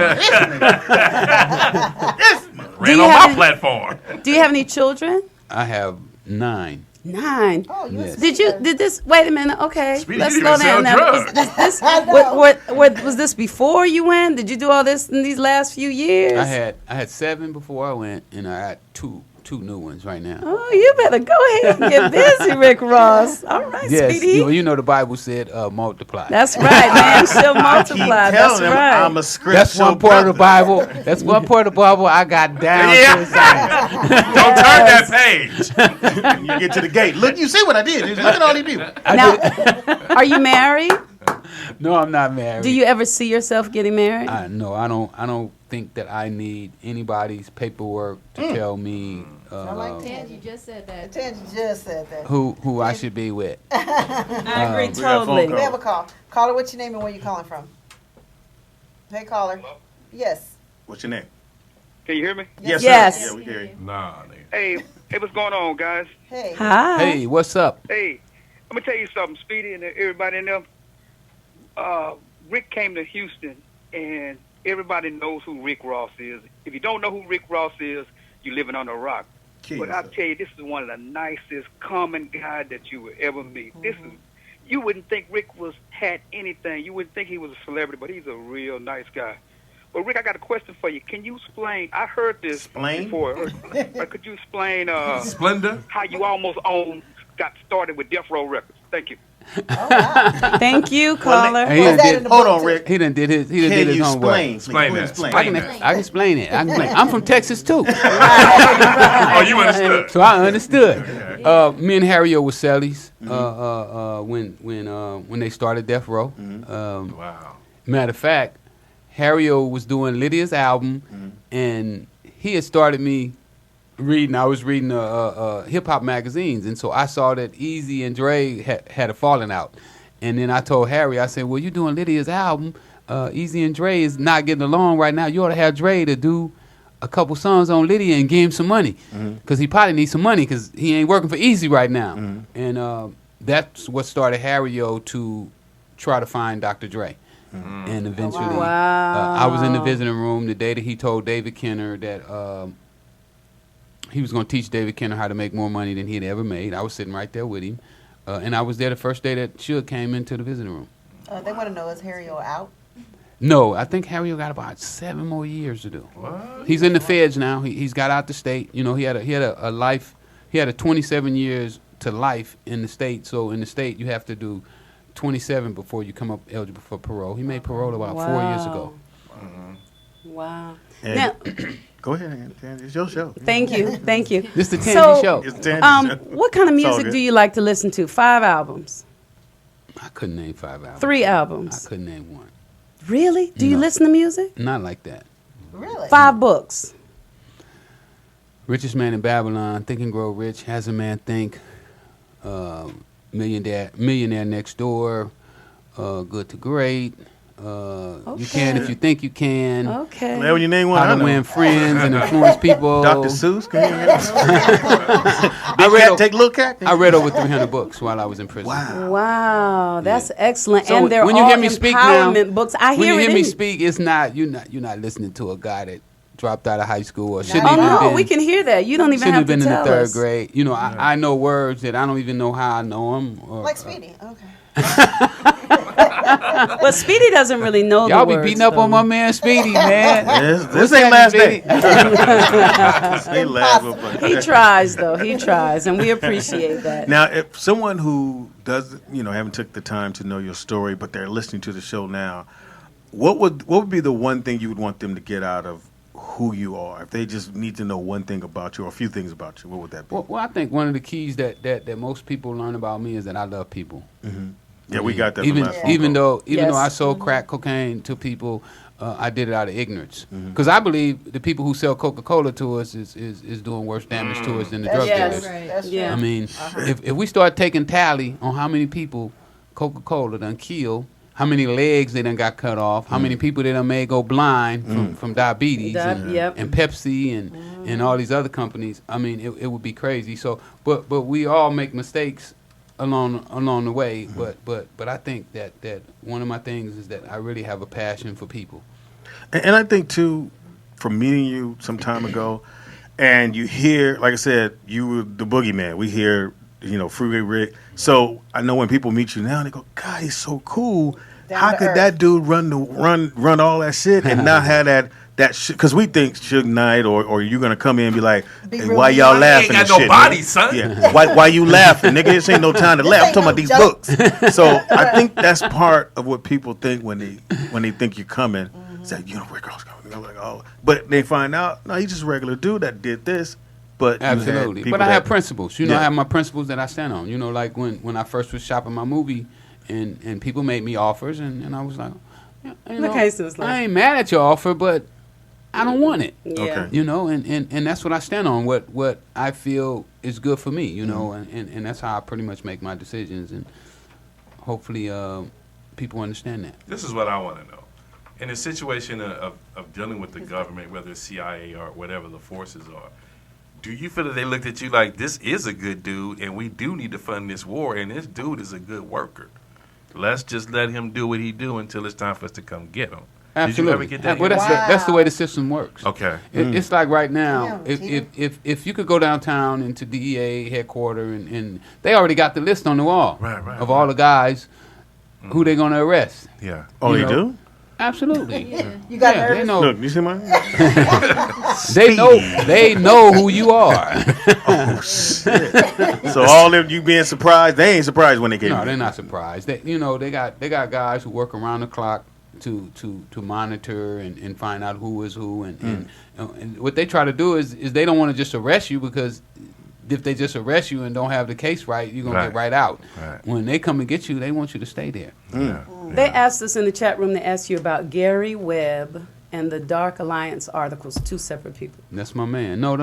S3: Ran
S2: you
S3: on
S2: have
S3: my
S2: any-
S3: platform.
S2: Do you have any children?
S5: I have 9.
S2: 9.
S4: Oh, you
S5: Yes.
S2: Did this, wait a minute, okay,
S3: Speedy,
S2: let's
S3: you
S2: slow
S3: didn't even
S2: down
S3: sell
S2: now.
S3: drugs.
S2: This,
S4: I know.
S2: what, was this before you went? Did you do all this in these last few years?
S5: I had 7 before I went, and I got two new ones right now.
S2: Oh, you better go ahead and get busy, Rick Ross. All right,
S5: Yes,
S2: Speedy.
S5: you know the Bible said multiply.
S2: That's right, man. She'll multiply. That's
S1: telling them
S2: right.
S1: I'm a script
S5: That's one part of the Bible. That's one part of the Bible I got down to the science.
S3: Don't turn that page.
S1: You get to the gate. Look, you see what I did. Just look at all these people.
S2: Now, are you married?
S5: No, I'm not married.
S2: Do you ever see yourself getting married?
S5: No, I don't think that I need anybody's paperwork to tell me
S4: I like
S7: Tangi just said that.
S4: Tangi just said that.
S5: who I should be with.
S2: I agree
S1: we got a phone
S2: totally.
S1: call.
S4: We have a call. Caller, what's your name and where you calling from? Hey, caller. Yes.
S1: What's your name?
S6: Can you hear me?
S1: Yes.
S2: Yes.
S1: Sir. Yeah, we hear you.
S3: Nah, nigga.
S6: Hey, what's going on, guys?
S4: Hey.
S2: Hi.
S5: Hey, what's up?
S6: Hey, let me tell you something, Speedy and everybody in there. Rick came to Houston, and everybody knows who Rick Ross is. If you don't know who Rick Ross is, you're living on a rock. But I'll tell you, this is one of the nicest, common guy that you would ever meet. This is, you wouldn't think Rick had anything. You wouldn't think he was a celebrity, but he's a real nice guy. But Rick, I got a question for you. Can you explain? I heard this
S1: Explain?
S6: before. But could you explain
S3: Splendor.
S6: how you almost got started with Death Row Records? Thank you.
S4: Oh, wow.
S2: Thank you, caller.
S5: He
S4: Was
S5: done
S4: that
S5: did-
S4: in the
S1: Hold
S4: book,
S1: on,
S4: too?
S1: Rick.
S5: He done did his
S1: Can
S5: homework.
S1: you explain?
S3: Explain
S1: Please
S3: that.
S1: explain.
S5: I can explain it. I'm from Texas too,
S3: Oh, you understood.
S5: so I understood. Me and Harry O was cellies when they started Death Row.
S3: Wow.
S5: Matter of fact, Harry O was doing Lydia's album, and he had started me reading. I was reading hip hop magazines, and so I saw that Easy and Dre had a falling out. And then I told Harry, I said, "Well, you're doing Lydia's album. Easy and Dre is not getting along right now. You ought to have Dre to do a couple songs on Lydia and give him some money, because he probably needs some money because he ain't working for Easy right now." And that's what started Harry O to try to find Dr. Dre. And eventually,
S2: Wow.
S5: I was in the visiting room the day that he told David Kenner that he was going to teach David Kenner how to make more money than he had ever made. I was sitting right there with him. And I was there the first day that Suge came into the visiting room.
S4: They want to know, is Harry out?
S5: No, I think Harry got about 7 more years to do.
S3: What?
S5: He's in the feds now. He's got out the state. You know, he had a life. He had a 27 years to life in the state. So in the state, you have to do 27 before you come up eligible for parole. He made parole about 4 years ago.
S2: Wow.
S1: And
S2: Now,
S1: go ahead, Tandy. It's your show.
S2: thank you.
S5: This the Tandy
S2: So,
S5: show.
S1: It's Tandy's show.
S2: What kind of
S1: It's all
S2: music
S1: good.
S2: do you like to listen to? 5 albums?
S5: I couldn't name 5 albums.
S2: 3
S5: I
S2: albums?
S5: couldn't name one.
S2: Really? Do you
S5: No.
S2: listen to music?
S5: Not like that.
S4: Really?
S2: 5 books?
S5: Richest Man in Babylon, Think and Grow Rich, Has a Man Think, Millionaire Next Door, Good to Great, You Can If You Think You Can,
S2: Okay.
S1: Man, when you name one,
S5: How
S1: I
S5: to
S1: know.
S5: Win Friends and Influence People.
S1: Dr. Seuss, can you
S5: I read,
S1: take Lil Cat?
S5: I read over 300 books while I was in prison.
S1: Wow.
S2: Wow, that's excellent.
S5: So
S2: and they're
S5: when you
S2: all
S5: hear me speak now,
S2: empowerment books. I
S5: when
S2: hear
S5: you
S2: it
S5: hear
S2: in
S5: me
S2: you.
S5: speak, it's not you're not listening to a guy that dropped out of high school or shouldn't
S2: Oh
S5: even
S2: no,
S5: been
S2: we can hear that. You don't even
S5: shouldn't
S2: have
S5: have been
S2: to
S5: in the
S2: tell
S5: third
S2: us.
S5: grade. You know, I know words that I don't even know how I know them. Or,
S4: Like Speedy. Okay.
S2: But Speedy doesn't really know
S5: y'all
S2: the
S5: be
S2: words,
S5: beating up on
S2: though.
S5: my man Speedy, man.
S1: This ain't last day.
S5: Speedy?
S1: This ain't last motherfucker.
S2: He tries though. He tries, and we appreciate that.
S1: Now, if someone who does, haven't took the time to know your story, but they're listening to the show now, what would be the one thing you would want them to get out of who you are? If they just need to know one thing about you or a few things about you, what would that be?
S5: Well, I think one of the keys that most people learn about me is that I love people.
S1: Yeah, we got that.
S5: Even
S1: from last phone
S5: even
S1: call.
S5: though I
S2: Yes.
S5: sold crack cocaine to people, I did it out of ignorance. Because I believe the people who sell Coca-Cola to us is doing worse damage to us than the drug
S2: Yes.
S5: dealers.
S4: That's
S2: Yeah.
S5: I mean, if we start taking tally on how many people Coca-Cola done killed, how many legs they done got cut off, how many people they done made go blind from diabetes
S2: Yep.
S5: and Pepsi and all these other companies, I mean, it would be crazy. So, but we all make mistakes along the way. But I think that one of my things is that I really have a passion for people.
S1: And I think too, from meeting you some time ago, and you hear, like I said, you were the boogeyman. We hear, Freeway Rick. So I know when people meet you now, they go, "God, he's so cool.
S4: Down
S1: How
S4: to
S1: could
S4: earth.
S1: that dude run all that shit and not have that shit?" Because we think Suge Knight or you're gonna come in and be like,
S4: Be
S1: "Hey,
S4: real
S1: why
S4: mean.
S1: y'all
S3: He
S1: laughing?"
S3: ain't got
S1: and
S3: no
S1: shit,
S3: body,
S1: nigga?
S3: son.
S1: Yeah. Why you laughing, nigga? This ain't no time to laugh. I'm talking about these
S4: no
S1: books. So I think that's part of what people think when they think you're coming. It's like, Rick Ross coming. I'm like, oh, but they find out, no, he's just a regular dude that did this. But you had
S5: Absolutely.
S1: people
S5: But I have
S1: that-
S5: principles. I
S1: Yeah.
S5: have my principles that I stand on. Like when I first was shopping my movie and people made me offers and I was like,
S2: Okay, so it's like-
S5: I ain't mad at your offer, but I don't want it.
S2: Yeah.
S1: Okay.
S5: And that's what I stand on, what I feel is good for me, and that's how I pretty much make my decisions, and hopefully people understand that.
S3: This is what I want to know. In a situation of dealing with the government, whether it's CIA or whatever the forces are, do you feel that they looked at you like, this is a good dude and we do need to fund this war and this dude is a good worker? Let's just let him do what he do until it's time for us to come get him.
S5: Absolutely.
S3: Did you ever get that?
S5: Well, that's the way the system works.
S3: Okay.
S5: It's like right now,
S4: Damn,
S5: if you could go downtown into DEA headquarters and they already got the list on the wall
S3: Right,
S5: of all the guys who they're going to arrest.
S3: Yeah.
S1: Oh,
S5: You
S1: they
S5: know,
S1: do?
S5: Absolutely.
S4: You got
S5: Yeah, they
S4: nervous?
S5: know.
S1: Look, you see mine?
S5: They know who you are.
S1: So all of you being surprised, they ain't surprised when they get
S5: No,
S1: you.
S5: they're not surprised. They got guys who work around the clock to monitor and find out who is who and what they try to do is they don't want to just arrest you, because if they just arrest you and don't have the case right, you're gonna get right out.
S3: Right.
S5: When they come and get you, they want you to stay there.
S3: Yeah.
S2: They asked us in the chat room, they asked you about Gary Webb and the Dark Alliance articles, 2 separate people.
S5: That's my man. No,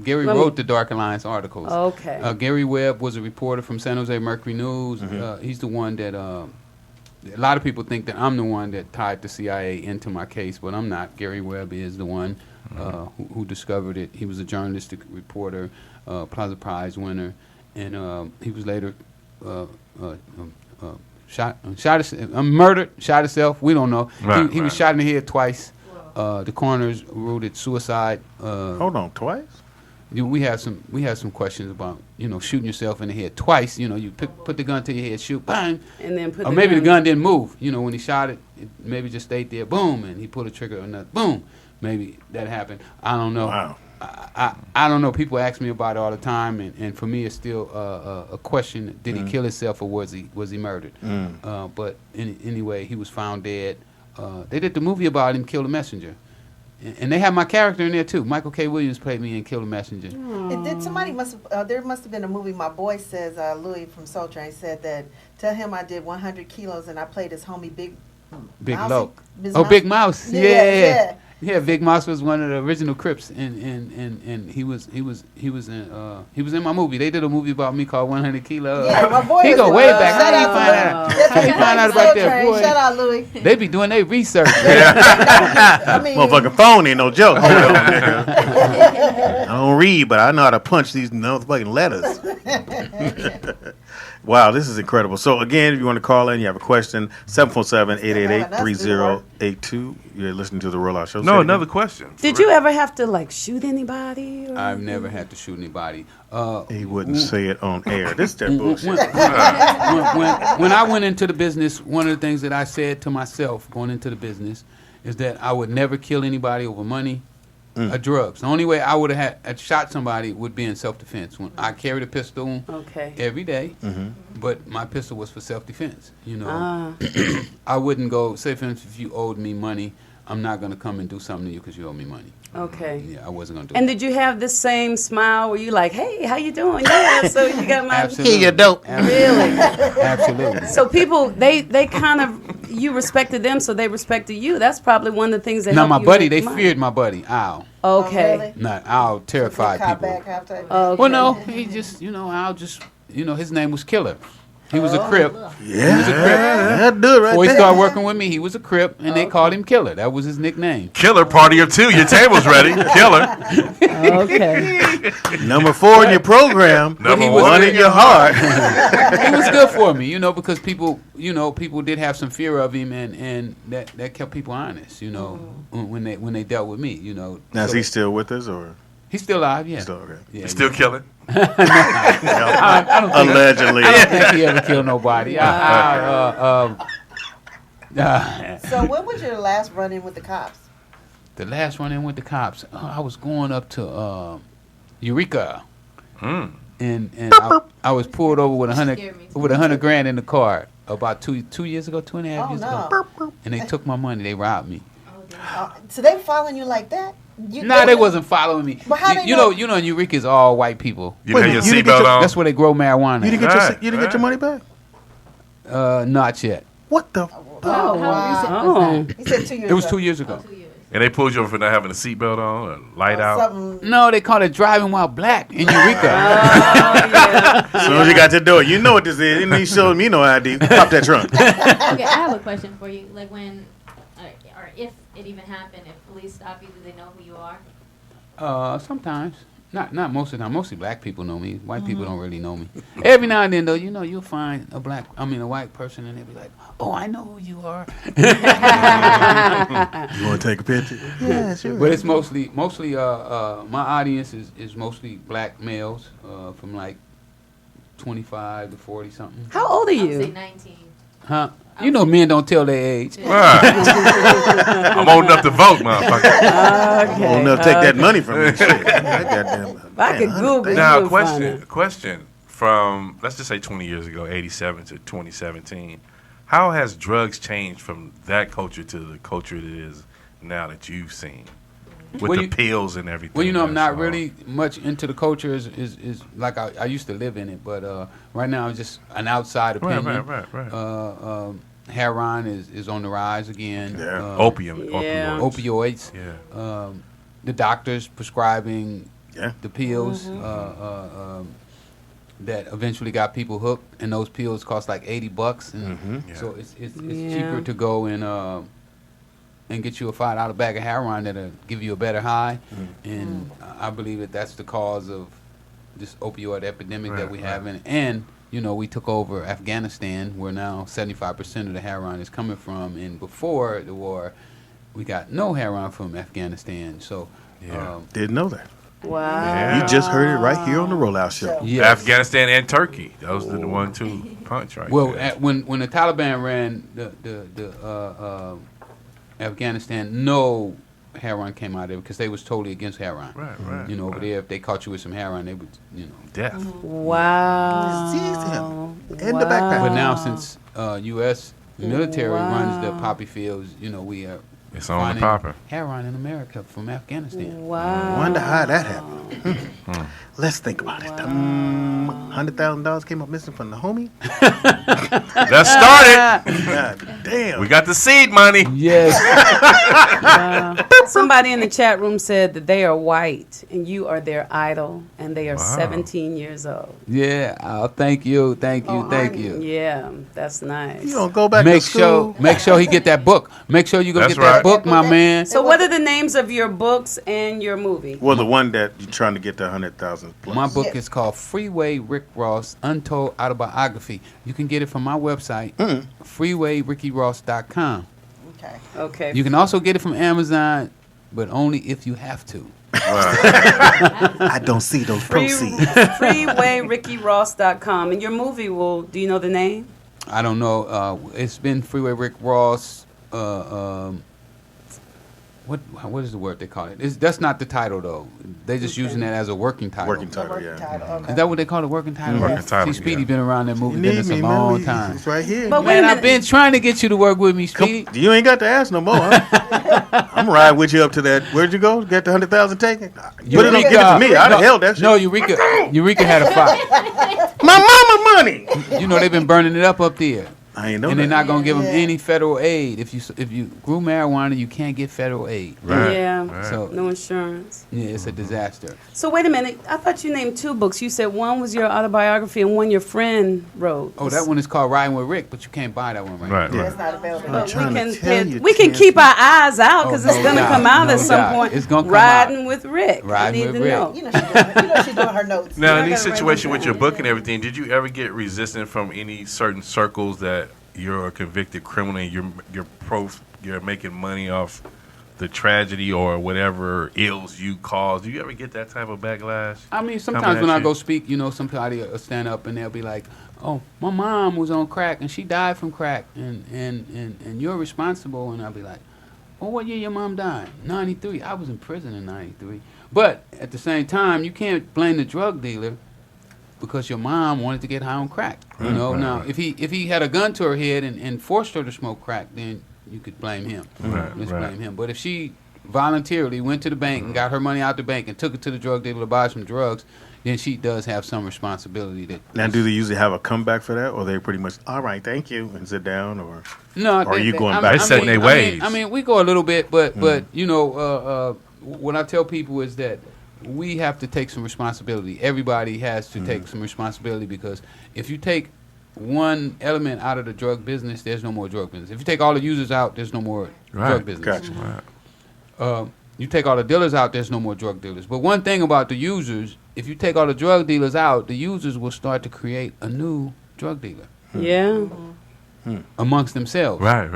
S5: Gary
S2: Let me-
S5: wrote the Dark Alliance articles.
S2: Okay.
S5: Gary Webb was a reporter from San Jose Mercury News. He's the one that a lot of people think that I'm the one that tied the CIA into my case, but I'm not. Gary Webb is the one who discovered it. He was a journalistic reporter, Plaza Prize winner, and he was later murdered, shot himself. We don't know.
S3: Right,
S5: He was shot in the head twice. The coroners ruled it suicide.
S1: Hold on, twice?
S5: We have some questions about shooting yourself in the head twice. You put the gun to your head, shoot, bang,
S2: And then put
S5: or
S2: the
S5: maybe
S2: gun.
S5: the gun didn't move. When he shot it, it maybe just stayed there, boom, and he pulled the trigger or nothing, boom. Maybe that happened. I don't know.
S1: Wow.
S5: I don't know. People ask me about it all the time, and for me, it's still a question: did he kill himself or was he murdered? But anyway, he was found dead. They did the movie about him, Kill the Messenger, and they have my character in there too. Michael K. Williams played me in Kill the Messenger.
S4: There must have been a movie. My boy says Louis from Soul Train said that. Tell him I did 100 kilos and I played his homie Big Mousy?
S5: Loke.
S4: Mouse?
S5: Big Mouse.
S4: Yeah.
S5: Yeah, Big Mouse was one of the original Crips, and he was in my movie. They did a movie about me called 100 Kilos.
S4: Yeah, my boy.
S5: He go way back.
S4: Shout
S5: How you find out about that, boy?
S4: Shout out, Louis.
S5: They be doing their research.
S4: I mean,
S1: Motherfucking phone ain't no joke. Hold on, nigga. I don't read, but I know how to punch these motherfucking letters. Wow, this is incredible. So, again, if you want to call in, you have a question, 747-888-3082. You're listening to The Real Life Show.
S3: No, another question.
S2: Did you ever have to shoot anybody? Or
S5: I've never had to shoot anybody.
S1: He wouldn't say it on air. This is that bullshit.
S5: When I went into the business, one of the things that I said to myself going into the business is that I would never kill anybody over money or drugs. The only way I would have had shot somebody would be in self-defense. When I carried a pistol every day, but my pistol was for self-defense. I wouldn't go, say for instance, if you owed me money, I'm not going to come and do something to you because you owe me money.
S2: Okay.
S5: Yeah, I wasn't going to do
S2: And
S5: that.
S2: did you have this same smile where you like, hey, how you doing? Yeah, so you got my...
S5: Absolutely.
S1: Here you dope.
S2: Really?
S5: Absolutely.
S2: So people, they kind of, you respected them, so they respected you. That's probably one of the things that
S5: Now,
S2: helped
S5: my
S2: you
S5: buddy,
S2: make
S5: they
S2: money.
S5: feared my buddy, Al.
S2: Okay.
S4: really?
S5: Not Al, terrified
S4: Cop
S5: people.
S4: back half time.
S2: Okay.
S5: Well, no, he just, Al just, his name was Killer. He was a Crip.
S1: Yeah,
S5: was a Crip.
S1: that dude right
S5: Before he
S1: there.
S5: started working with me, he was a Crip, and they called him Killer. That was his nickname.
S3: Killer party of two. Your table's ready. Killer.
S2: Okay.
S1: Number 4 in your program.
S3: Number
S5: was
S1: one
S5: good.
S1: in your heart.
S5: He was good for me, because people did have some fear of him, and that kept people honest, when they dealt with me,
S1: Now, is
S5: So
S1: he still with us, or
S5: he's still alive, yeah.
S1: still okay?
S5: Yeah,
S3: Still killing.
S5: I don't think
S1: Allegedly.
S5: I don't think he ever killed nobody.
S4: So when was your last run-in with the cops?
S5: The last run in with the cops, I was going up to Eureka, and I was pulled over with $100 grand in the car about 2 years ago, 2.5 years ago, and they took my money. They robbed me.
S4: So they following you like that?
S5: They wasn't following me.
S4: But how they
S5: you
S4: know?
S5: know, in Eureka is all white people.
S3: You didn't have your
S1: you didn't get
S3: seatbelt
S1: your-
S3: on.
S5: That's where they grow marijuana.
S1: You didn't get your money back?
S5: Not yet.
S1: What the?
S7: How recent was that?
S4: He said 2 years
S5: It was
S4: ago.
S5: 2 years ago.
S7: 2 years.
S3: And they pulled you over for not having a seatbelt on or light out.
S4: Something.
S5: No, they call it driving while black in Eureka.
S1: As soon as you got to the door, you know what this is. And he showed me no ID. Pop that trunk.
S7: Okay, I have a question for you. Like when, or if it even happened, if police stop you, do they know who you are?
S5: Sometimes. Not most of the time. Mostly black people know me. White people don't really know me. Every now and then, though, you'll find a white person, and they'll be like, "Oh, I know who you are."
S1: You want to take a picture? Yeah, sure.
S5: But it's mostly my audience is mostly black males from like 25 to 40 something.
S2: How old are
S7: I would say
S2: you?
S7: 19.
S5: Huh? Men don't tell their age.
S3: Right. I'm old enough to vote, motherfucker.
S2: Okay.
S1: Old enough to take that money from me. Shit. That goddamn-
S2: If I could Google it,
S3: Now,
S2: you would find
S3: question from, let's just say 20 years ago, 87 to 2017. How has drugs changed from that culture to the culture it is now that you've seen? With
S5: Well,
S3: the pills and everything.
S5: Well, I'm not
S3: So-
S5: really much into the culture is like I used to live in it, but right now it's just an outside opinion.
S3: Right.
S5: Heroin is on the rise again.
S1: Yeah.
S3: Opium.
S2: Yeah.
S3: Opioids.
S5: Opioids.
S3: Yeah.
S5: The doctors prescribing
S1: Yeah.
S5: the pills that eventually got people hooked, and those pills cost like $80, and
S3: Yeah.
S5: so it's
S2: Yeah.
S5: cheaper to go and get you a $5 bag of heroin that'll give you a better high, and I believe that's the cause of this opioid epidemic that we have, and we took over Afghanistan, where now 75% of the heroin is coming from. And before the war, we got no heroin from Afghanistan. So,
S1: Didn't know that.
S2: Wow.
S3: Yeah.
S1: You just heard it right here on the Rollout Show.
S5: yes.
S3: Afghanistan and Turkey. Those are the 1-2 punch right
S5: Well,
S3: there.
S5: when the Taliban ran the Afghanistan, no heroin came out of it because they was totally against heroin.
S3: Right.
S5: Over there, if they caught you with some heroin, they would,
S3: Death.
S2: Wow.
S1: In the backpack.
S5: But now, since U.S. military runs the poppy fields, we are
S3: It's on the
S5: finding
S3: popper.
S5: heroin in America from Afghanistan.
S2: Wow.
S1: Wonder how that happened. Let's think about it. $100,000 came up missing from the homie.
S3: Let's start it.
S1: God damn.
S3: We got the seed money.
S5: Yes.
S2: Somebody in the chat room said that they are white and you are their idol, and they are
S3: Wow.
S2: 17 years old.
S5: Yeah. Thank you. Thank you.
S4: Oh,
S5: Thank
S4: Arnie.
S5: you.
S2: Yeah, that's nice.
S1: You don't go back
S5: Make
S1: to school.
S5: sure he get that book. Make sure you go
S3: That's
S5: get that
S3: right.
S5: book, my man.
S2: So, what are the names of your books and your movie?
S1: Well, the one that you're trying to get to 100,000 plus.
S5: My book is called Freeway Rick Ross, Untold Autobiography. You can get it from my website, freewayrickyross.com.
S4: Okay.
S2: Okay.
S5: You can also get it from Amazon, but only if you have to.
S1: I don't see those proceeds.
S2: FreewayRickyRoss.com. And your movie do you know the name?
S5: I don't know. It's been Freeway Rick Ross. What is the word they call it? That's not the title though. They just using that as a working title.
S1: Working title,
S4: Working
S1: yeah.
S4: title, okay.
S5: Is that what they call it? Working title.
S3: Working title,
S5: See, Speedy
S3: yeah.
S5: been around that movie
S1: You
S5: business a long
S1: man.
S5: time.
S1: It's right here.
S2: But wait a
S5: Man,
S2: minute.
S5: I've been trying to get you to work with me, Speedy.
S1: You ain't got to ask no more. Huh? I'm riding with you up to that. Where'd you go? Get the 100,000 taken? Put it on, give it to me. I'd have held that shit.
S5: No, Eureka had a fight.
S1: My mama money.
S5: They've been burning it up there.
S1: I ain't know
S5: And
S1: that.
S5: they're not gonna give them
S4: Yeah.
S5: any federal aid. If you grew marijuana, you can't get federal aid.
S3: Right.
S2: Yeah.
S3: Right.
S5: So
S2: No insurance.
S5: yeah, it's a disaster.
S2: So wait a minute. I thought you named 2 books. You said one was your autobiography and one your friend wrote.
S5: Oh, that one is called Riding with Rick, but you can't buy that one right
S3: Right.
S5: now.
S4: That's not available.
S2: But
S1: trying to
S2: we
S1: tell
S2: can
S1: you,
S2: we can
S1: Tim.
S2: keep our eyes out because
S5: Oh,
S2: it's
S5: no
S2: gonna
S5: doubt,
S2: come out
S5: no
S2: at some
S5: doubt.
S2: point.
S5: It's gonna come
S2: Riding with Rick.
S5: Riding
S2: I need
S5: with
S2: to
S5: Rick.
S2: know.
S4: She's doing her notes.
S3: Now,
S2: I
S3: in these
S2: gotta write
S3: situations
S2: this
S3: with your
S2: down.
S3: book and everything, did you ever get resistance from any certain circles that you're a convicted criminal and you're making money off the tragedy or whatever ills you caused? Do you ever get that type of backlash?
S5: I mean, sometimes
S3: Coming
S5: when
S3: at
S5: I
S3: you?
S5: go speak, somebody will stand up and they'll be like, "Oh, my mom was on crack and she died from crack, and you're responsible." And I'll be like, "Oh, what year your mom died?" 93. I was in prison in 93. But at the same time, you can't blame the drug dealer because your mom wanted to get high on crack. Now if he had a gun to her head and forced her to smoke crack, then you could blame him.
S3: Right,
S5: Let's
S3: right.
S5: blame him. But if she voluntarily went to the bank and got her money out the bank and took it to the drug dealer to buy some drugs, then she does have some responsibility.
S1: Now, do they usually have a comeback for that, or they pretty much, all right, thank you, and sit down, or
S5: No,
S1: Or are you going
S5: I
S1: back?
S5: mean-
S3: They set in their ways.
S5: I mean, we go a little bit, but what I tell people is that we have to take some responsibility. Everybody has to take some responsibility because if you take one element out of the drug business, there's no more drug business. If you take all the users out, there's no more drug business.
S1: Gotcha.
S3: Right.
S5: You take all the dealers out, there's no more drug dealers. But one thing about the users, if you take all the drug dealers out, the users will start to create a new drug dealer
S2: Yeah.
S5: amongst themselves.
S3: Right.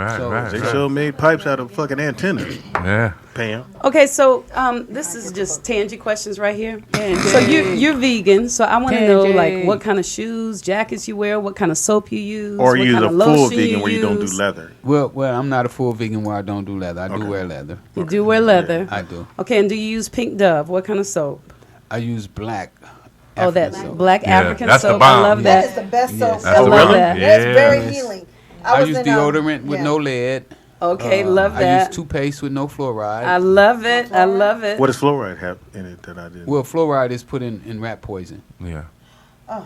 S1: they sure made pipes out of fucking antennas.
S3: Yeah.
S1: Pam.
S2: Okay, so this is just Tangy questions right here. So you're vegan, so I want to know like what kind of shoes, jackets you wear, what kind of soap you use,
S1: Or
S2: what
S1: you
S2: kind
S1: a
S2: of
S1: full
S2: lotion
S1: vegan where you don't do
S2: use.
S1: leather.
S5: Well, I'm not a full vegan where I don't do leather. I do
S1: Okay.
S5: wear leather.
S2: You do wear leather.
S5: I do.
S2: Okay, and do you use Pink Dove? What kind of soap?
S5: I use black.
S2: Oh, that
S5: African soap.
S2: black
S3: Yeah,
S2: African
S3: that's the
S2: soap. I
S3: bomb.
S2: love
S4: That is
S2: that.
S4: the best soap
S5: Yes.
S3: That's
S2: I
S3: the
S2: love
S3: really-
S2: that.
S4: That's very
S3: Yes.
S4: healing.
S5: I
S4: was
S5: use
S4: in,
S5: deodorant with
S4: yeah.
S5: no lead.
S2: Okay, love
S5: I
S2: that.
S5: use toothpaste with no fluoride.
S2: I love it. I love it.
S1: What does fluoride have in it that I didn't?
S5: Well, fluoride is put in rat poison.
S3: Yeah.
S1: I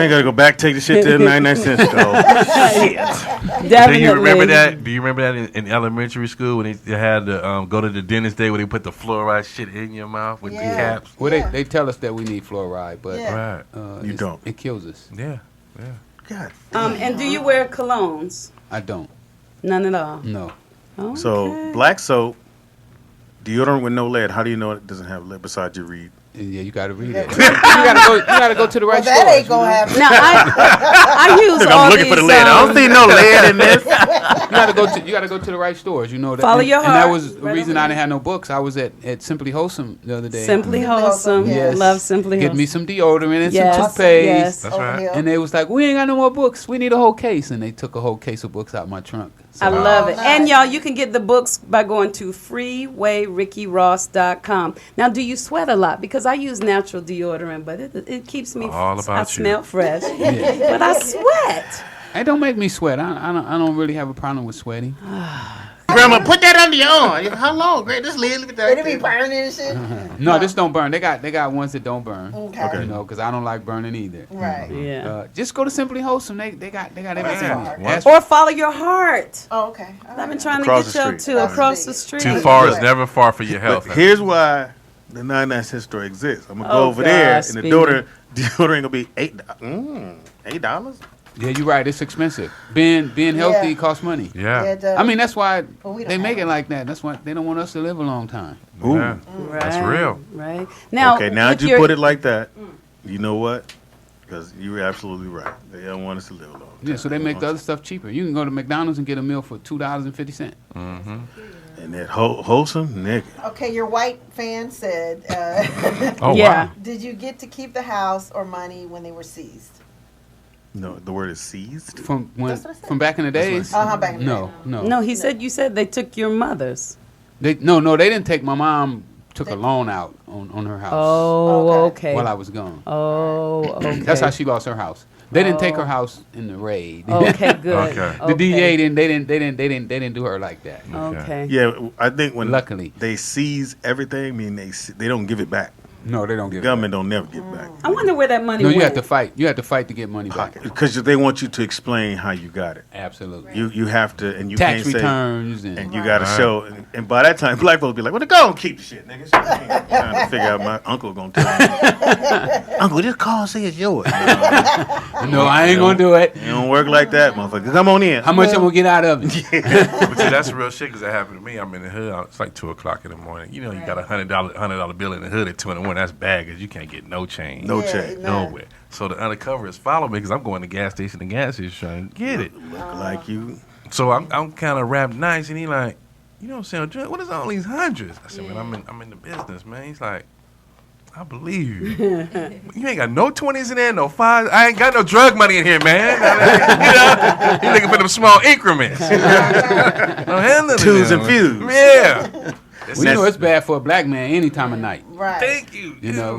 S1: gotta go back, take the shit to the 99 cent store.
S2: Definitely.
S3: Do you remember that? Do you remember that in elementary school when they had to go to the dentist day where they put the fluoride shit in your mouth with the
S4: Yeah.
S3: caps?
S5: Well,
S4: Yeah.
S5: they tell us that we need fluoride, but
S4: Yeah.
S3: Right.
S1: You don't.
S5: It kills us.
S3: Yeah.
S1: God.
S2: And do you wear colognes?
S5: I don't.
S2: None at all.
S5: No.
S1: So
S2: Okay.
S1: black soap, deodorant with no lead. How do you know it doesn't have lead? Besides you read
S5: Yeah, you got to read it. You got to go to the right
S4: Well, that
S5: stores,
S4: ain't gonna happen.
S2: Now I use all
S1: I'm looking
S2: these,
S1: for the lead. I don't see no lead in this.
S5: You got to go to the right stores. You know that.
S2: Follow your
S5: And that
S2: heart.
S5: was the reason I didn't have no books. I was at Simply Wholesome the other day.
S2: Simply Wholesome.
S4: Yes.
S2: Love Simply
S5: Get
S2: Wholesome.
S5: me some deodorant and
S2: Yes,
S5: some toothpaste.
S2: yes.
S3: That's
S4: Over
S3: right.
S4: here.
S5: And they was like, we ain't got no more books. We need a whole case. And they took a whole case of books out my trunk. So
S2: I love it.
S4: nice.
S2: And y'all, you can get the books by going to freewayrickyross.com. Now, do you sweat a lot? Because I use natural deodorant, but it keeps me,
S3: All about
S2: I
S3: you.
S2: smell fresh.
S5: Yeah.
S2: But I sweat.
S5: It don't make me sweat. I don't really have a problem with sweating.
S1: Grandma, put that under your arm. How long? Great, this lid, look at that.
S4: It'll be burning and shit.
S5: No, this don't burn. They got ones that don't burn.
S4: Okay.
S5: You know, because I don't like burning either.
S4: Right.
S2: Yeah.
S5: Just go to Simply Wholesome. They got everything.
S4: Wow.
S5: Ask-
S2: Or follow your heart.
S4: Oh, okay. All
S2: I've been
S4: right.
S2: trying
S1: Across
S2: to
S1: the
S2: get you
S1: street.
S2: to across the street.
S3: Too far is never far for your health.
S1: But here's why the 99 cent store exists. I'm gonna go
S2: Oh,
S1: over there,
S2: gosh,
S1: and the
S2: Speedy.
S1: deodorant gonna be $8.
S5: Yeah, you're right. It's expensive. Being healthy
S4: Yeah.
S5: costs money.
S3: Yeah.
S4: Yeah, it does.
S5: I mean, that's why
S4: But we don't
S5: they make
S4: have
S5: it like that. That's why they don't want us to live a long time.
S1: Ooh.
S3: Yeah. That's real.
S2: Right. Now,
S1: Okay, now
S2: with
S1: that you
S2: your-
S1: put it like that, you know what? Because you were absolutely right. They don't want us to live long.
S5: Yeah, so they make the other stuff cheaper. You can go to McDonald's and get a meal for $2.50.
S1: And that wholesome nigga.
S4: Okay, your white fan said,
S3: Oh,
S2: Yeah.
S3: wow.
S4: did you get to keep the house or money when they were seized?
S1: No, the word is seized.
S5: From
S4: That's what I said.
S5: from back in the days.
S4: Uh-huh, back in the
S5: No,
S4: day.
S5: no,
S2: No, you said they took your mother's.
S5: They didn't take. My mom took a loan out on her house
S2: Oh, okay.
S5: while I was gone.
S2: Oh, okay.
S5: That's how she lost her house. They didn't take her house in the raid.
S2: Okay, good.
S3: Okay.
S5: The DA didn't do her like that.
S2: Okay.
S1: Yeah, I think when
S5: Luckily.
S1: they seize everything, they don't give it back.
S5: No, they don't give it.
S1: Government don't never give back.
S2: I wonder where that money
S5: No,
S2: went.
S5: you have to fight. You have to fight to get money back.
S1: Because they want you to explain how you got it.
S5: Absolutely.
S1: You have to, and you
S5: Tax
S1: can't
S5: returns
S1: say, and
S5: and
S1: you got to
S3: Right.
S1: show. And by that time, black folks be like, "Well, go and keep the shit, nigga." Shit, I can't- trying to figure out my uncle gonna tell me. Uncle, just call, say it's yours.
S5: no, I ain't gonna do it.
S1: It don't work like that, motherfucker. Come on in.
S5: How much I'm gonna get out of it?
S3: But see, that's real shit because that happened to me. I'm in the hood. It's like 2:00 in the morning. You know, you got a $100 bill in the hood at 2:01. That's bad because you can't get no change.
S1: No
S4: Yeah,
S1: check.
S4: no.
S3: Nowhere. So the undercovers follow me because I'm going to gas station to gas station trying to get it.
S1: Look like you.
S3: So I'm kind of rapped nice, and he like, you know what I'm saying? What is all these hundreds? I said, man, I'm in the business, man. He's like, I believe you. You ain't got no 20s in there, no 5s. I ain't got no drug money in here, man. You know, you looking for them small increments. No handling
S1: Twos
S3: them.
S1: and fews.
S3: Yeah.
S5: Well, you know it's bad for a black man any time of night.
S4: Right.
S3: Thank you.
S5: You know,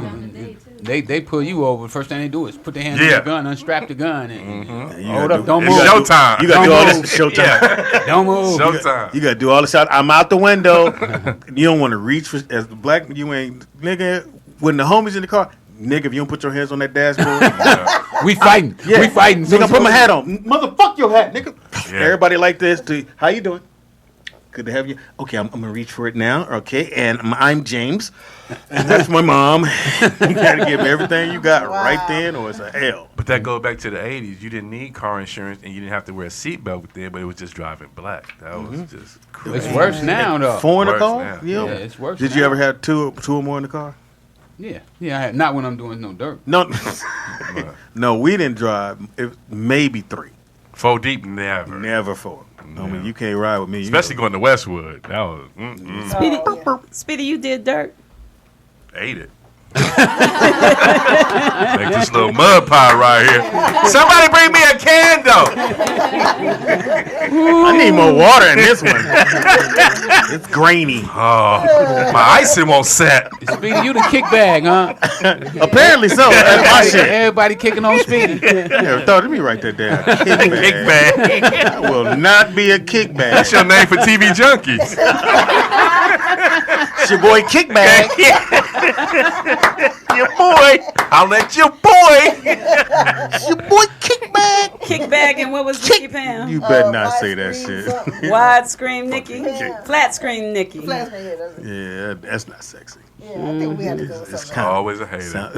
S7: Day, too.
S5: they pull you over. First thing they do is put their hands
S3: Yeah.
S5: on the gun, unstrap the gun, and
S1: You
S5: hold
S1: gotta
S5: up, don't
S3: It's
S5: move,
S3: showtime.
S1: You got to do
S5: Don't
S1: all this
S5: move.
S1: showtime.
S3: Yeah.
S5: don't move.
S3: Showtime.
S1: You got to do all the shot. I'm out the window. You don't want to reach for as the black. You ain't nigga when the homies in the car. Nigga, if you don't put your hands on that dashboard,
S5: We fighting.
S1: yeah.
S5: We fighting.
S1: Nigga, put my hat on. Motherfuck your hat, nigga.
S3: Yeah.
S1: Everybody like this. How you doing? Good to have you. Okay, I'm gonna reach for it now. Okay, and I'm James, and that's my mom. You gotta give everything you got right then, or it's a hell.
S3: But that goes back to the 80s. You didn't need car insurance, and you didn't have to wear a seatbelt with it, but it was just driving black. That was just crazy.
S5: It's worse now, though.
S1: Four in the
S3: Worse
S1: car?
S3: now.
S1: Yeah.
S5: Yeah, it's worse.
S1: Did
S5: now.
S1: you ever have two or more in the car?
S5: Yeah, I had not when I'm doing no dirt.
S1: No, no, we didn't drive. Maybe 3,
S3: 4 deep, never.
S1: never 4. I mean, you can't ride with me.
S3: Especially going to Westwood. That was,
S2: Speedy,
S4: Oh, yeah.
S2: Speedy, you did dirt.
S3: ate it. Make this little mud pie right here. Somebody bring me a candle.
S1: I need more water in this one. It's grainy.
S3: Oh, my icing won't set.
S5: Speedy, you the kick bag, huh?
S1: Apparently so. That's my shit.
S5: Everybody kicking on Speedy.
S1: Yeah, let me write that down.
S3: Kickback.
S1: I will not be a kickback.
S3: That's your name for TV junkies.
S1: It's your boy Kickback.
S3: Your boy. I'll let your boy.
S1: It's your boy Kickback.
S2: Kickback and what was Nicky Pam?
S1: You better not
S4: wide
S1: say that
S4: screen
S1: shit.
S4: something.
S2: Wide screen Nicky?
S4: Yeah.
S2: Flat screen Nicky.
S4: Flash me here, that's it.
S1: Yeah, that's not sexy.
S4: Yeah, I think we had to go with
S1: It's
S4: something.
S1: kind
S3: Always a hater.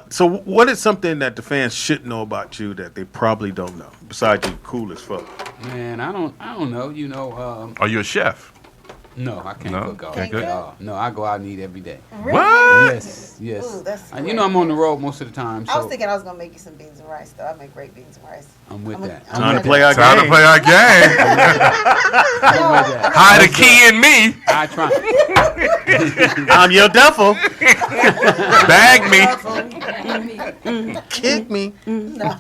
S1: So what is something that the fans should know about you that they probably don't know? Besides you cool as fuck.
S5: Man, I don't know. You know,
S3: Are you a chef?
S5: No, I can't
S3: No?
S5: cook all.
S3: Can't cook?
S5: No, I go out and eat every day.
S4: Really?
S3: What?
S5: Yes, yes.
S4: Ooh, that's
S5: And you know I'm on the road most of the time, so
S4: I was thinking I was gonna make you some beans and rice though. I make great beans and rice.
S5: I'm with that.
S4: I'm
S1: Time to
S4: with
S1: play
S4: that.
S1: our
S3: Time to
S1: game.
S3: play our game.
S5: I'm with that.
S3: Hide a key in me.
S5: I try.
S1: I'm your duffel.
S3: Bag me.
S1: Kick me.
S4: No.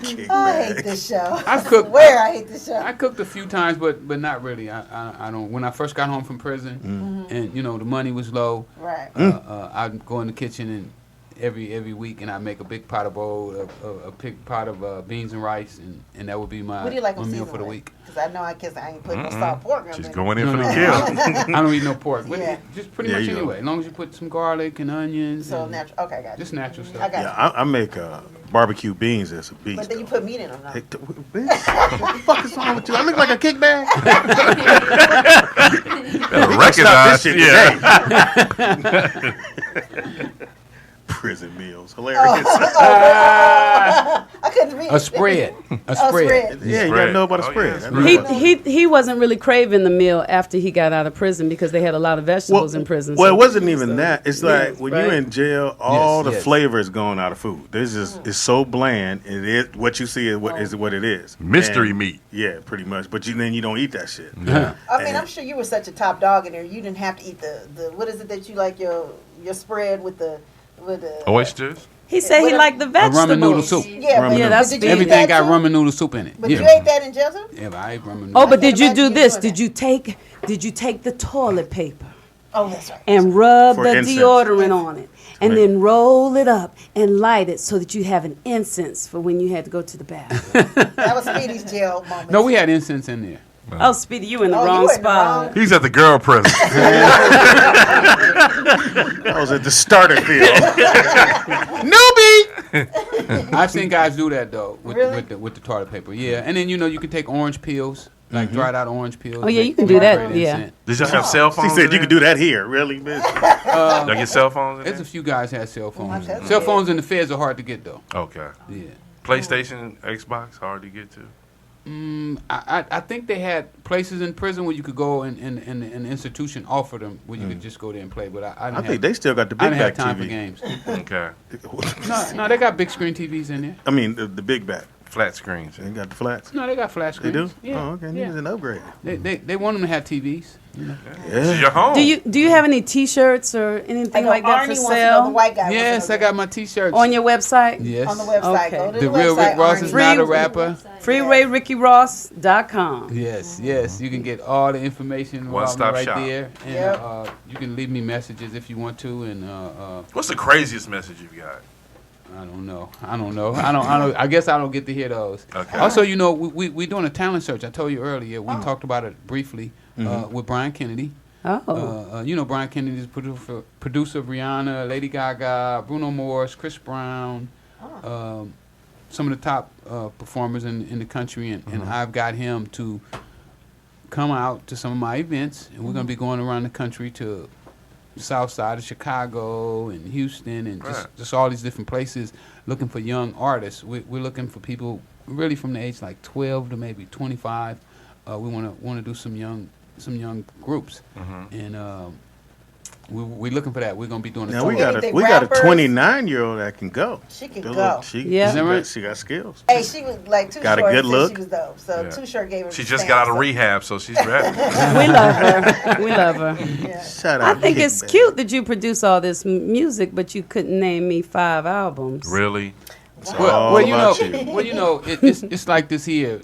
S1: Kick
S4: Oh, I
S1: back.
S4: hate this show.
S5: I cook-
S4: swear I hate this show.
S5: I cooked a few times, but not really. I don't. When I first got home from prison, and you know the money was low,
S4: Right.
S5: I'd go in the kitchen and every week, and I make a big pot of a big pot of beans and rice, and that would be my,
S4: What do you like
S5: my
S4: on
S5: meal
S4: season
S5: for the
S4: with?
S5: week.
S4: Because I know I ain't putting no salt pork.
S3: She's
S4: in
S3: going in
S5: No,
S3: for the
S5: no,
S3: kill.
S5: I don't eat no pork. But
S4: Yeah.
S5: just pretty
S1: Yeah,
S5: much
S1: you don't.
S5: anyway. As long as you put some garlic and onions.
S4: So
S5: and
S4: natural. Okay, got you.
S5: Just natural stuff.
S4: I got
S1: Yeah, I make barbecue beans as a beast.
S4: But then you put meat in them now.
S1: Hey, bitch, what the fuck is wrong with you? I look like a kickback.
S3: Better
S1: Recognize
S3: recognize.
S1: this shit
S3: Yeah.
S1: today. Prison meals, hilarious.
S4: I couldn't read.
S5: A spread. A
S4: Oh,
S5: spread.
S4: spread.
S1: Yeah, you gotta know about a spread.
S3: yeah,
S1: I know about-
S2: He wasn't really craving the meal after he got out of prison because they had a lot of vegetables in prison.
S1: Well,
S2: so-
S1: it wasn't even
S2: so-
S1: that. It's
S2: Yeah,
S1: like when you're
S2: right.
S1: in jail, all the
S5: yes.
S1: flavor is going out of food. This is it's so bland. It is what you see is what it is.
S3: Mystery
S1: And-
S3: meat.
S1: Yeah, pretty much. But then you don't eat that shit.
S3: Yeah.
S4: I mean, I'm sure you were such a top dog in there. You didn't have to eat the what is it that you like your spread with the
S3: Oysters.
S2: He said he
S4: Whatever.
S2: liked the
S5: A
S2: vegetables.
S5: ramen noodle soup.
S4: Yeah,
S1: Ramen
S4: but,
S1: noodles.
S2: that's
S4: did you eat
S5: Everything
S4: that
S5: got
S4: too?
S5: ramen noodle soup in it.
S4: But
S5: yeah.
S4: you ate that in jail too?
S5: Yeah, but I ate ramen noodle.
S2: Oh, but
S4: I
S2: did
S4: can
S2: you do
S4: imagine you
S2: this?
S4: doing
S2: Did
S4: that.
S2: you take the toilet paper
S4: Oh, that's right.
S2: and rub
S1: For
S2: the
S1: incense.
S2: deodorant on it, and
S1: Right.
S2: then roll it up and light it so that you have an incense for when you had to go to the bathroom?
S4: That was Speedy's jail moment.
S5: No, we had incense in there.
S2: Oh, Speedy, you in the
S4: Oh, you
S2: wrong
S4: were in the
S2: spot.
S4: wrong-
S3: He's at the girl prison.
S1: I was at the starter field. Newbie.
S5: I've seen guys do that though with
S4: Really?
S5: with the toilet paper. Yeah, and then you know you can take orange peels, like dried out orange peels.
S2: Oh, yeah,
S5: make-
S2: you can
S5: make
S2: do that,
S5: great
S2: yeah.
S5: incense.
S3: Did y'all have cell
S1: She
S3: phones?
S1: said you could do that here. Really, bitch?
S3: Y'all get cell phones in
S5: There's a
S3: there?
S5: few guys had cell phones.
S4: cousin
S5: Cell
S4: did.
S5: phones in the feds are hard to get though.
S3: Okay.
S5: Yeah.
S3: PlayStation, Xbox, hard to get to.
S5: I think they had places in prison where you could go and an institution offered them where you could just go there and play. But I
S1: I
S5: didn't
S1: think they still got the
S5: I
S1: big
S5: didn't have
S1: back
S5: time for
S1: TV.
S5: games.
S3: Okay.
S5: No, they got big screen TVs in there.
S1: I mean the big back.
S3: Flat screens.
S1: They got the flats.
S5: No, they got flat
S1: They
S5: screens.
S1: do.
S5: Yeah.
S1: Oh, okay.
S5: Yeah.
S1: Needs an upgrade.
S5: They want them to have TVs. You know?
S3: This is your home.
S2: Do you have any T-shirts or
S4: I
S2: anything
S4: know
S2: like that
S4: Arnie
S2: for
S4: wants to know the
S2: sale
S4: white guy.
S5: Yes,
S4: wants to
S5: I
S4: know
S5: got my T-shirts.
S2: on your website?
S5: Yes.
S4: on the website.
S2: Okay.
S4: Go to
S5: The
S4: the
S5: real
S4: website,
S5: Rick Ross is
S4: Arnie.
S5: not a
S2: Free-
S5: rapper.
S2: FreewayRickyRoss.com.
S5: Yes, yes. You can get all the information about me
S3: One-stop
S5: right
S3: shop.
S5: there. And
S4: Yep.
S5: you can leave me messages if you want to. And
S3: What's the craziest message you've got?
S5: I don't know. I guess I don't get to hear those.
S3: Okay.
S5: Also, you know, we're doing a talent search. I told you earlier. We talked about it briefly with Brian Kennedy.
S2: Oh.
S5: You know, Brian Kennedy is producer of Rihanna, Lady Gaga, Bruno Mars, Chris Brown, some of the top performers in the country, and I've got him to come out to some of my events, and we're going to be going around the country to the south side of Chicago and Houston and just all these different places looking for young artists. We're looking for people really from the age like 12 to maybe 25. We want to do some young groups, and we're looking for that. We're gonna be doing a
S1: Now
S5: tour.
S1: we got
S4: Anything
S1: a 29-year-old that can go.
S4: She can
S1: Good
S4: go.
S1: look. She,
S2: Yeah.
S5: Is that right?
S1: She got skills.
S4: Hey, she was like Too
S1: Got a
S4: Short
S1: good
S4: said
S1: look.
S4: She was dope. So
S3: Yeah.
S4: Too Short gave her.
S3: She
S4: the
S3: just
S4: stamp,
S3: got out of
S4: so-
S3: rehab, so she's ready.
S2: We love her. We love her.
S4: Yeah.
S1: Shout
S2: I
S1: out.
S2: think
S1: Kick
S2: it's
S1: Back.
S2: cute that you produce all this music, but you couldn't name me 5 albums.
S3: Really?
S1: It's
S4: Wow.
S1: all
S5: Well, you know,
S1: about you.
S5: it's like this here.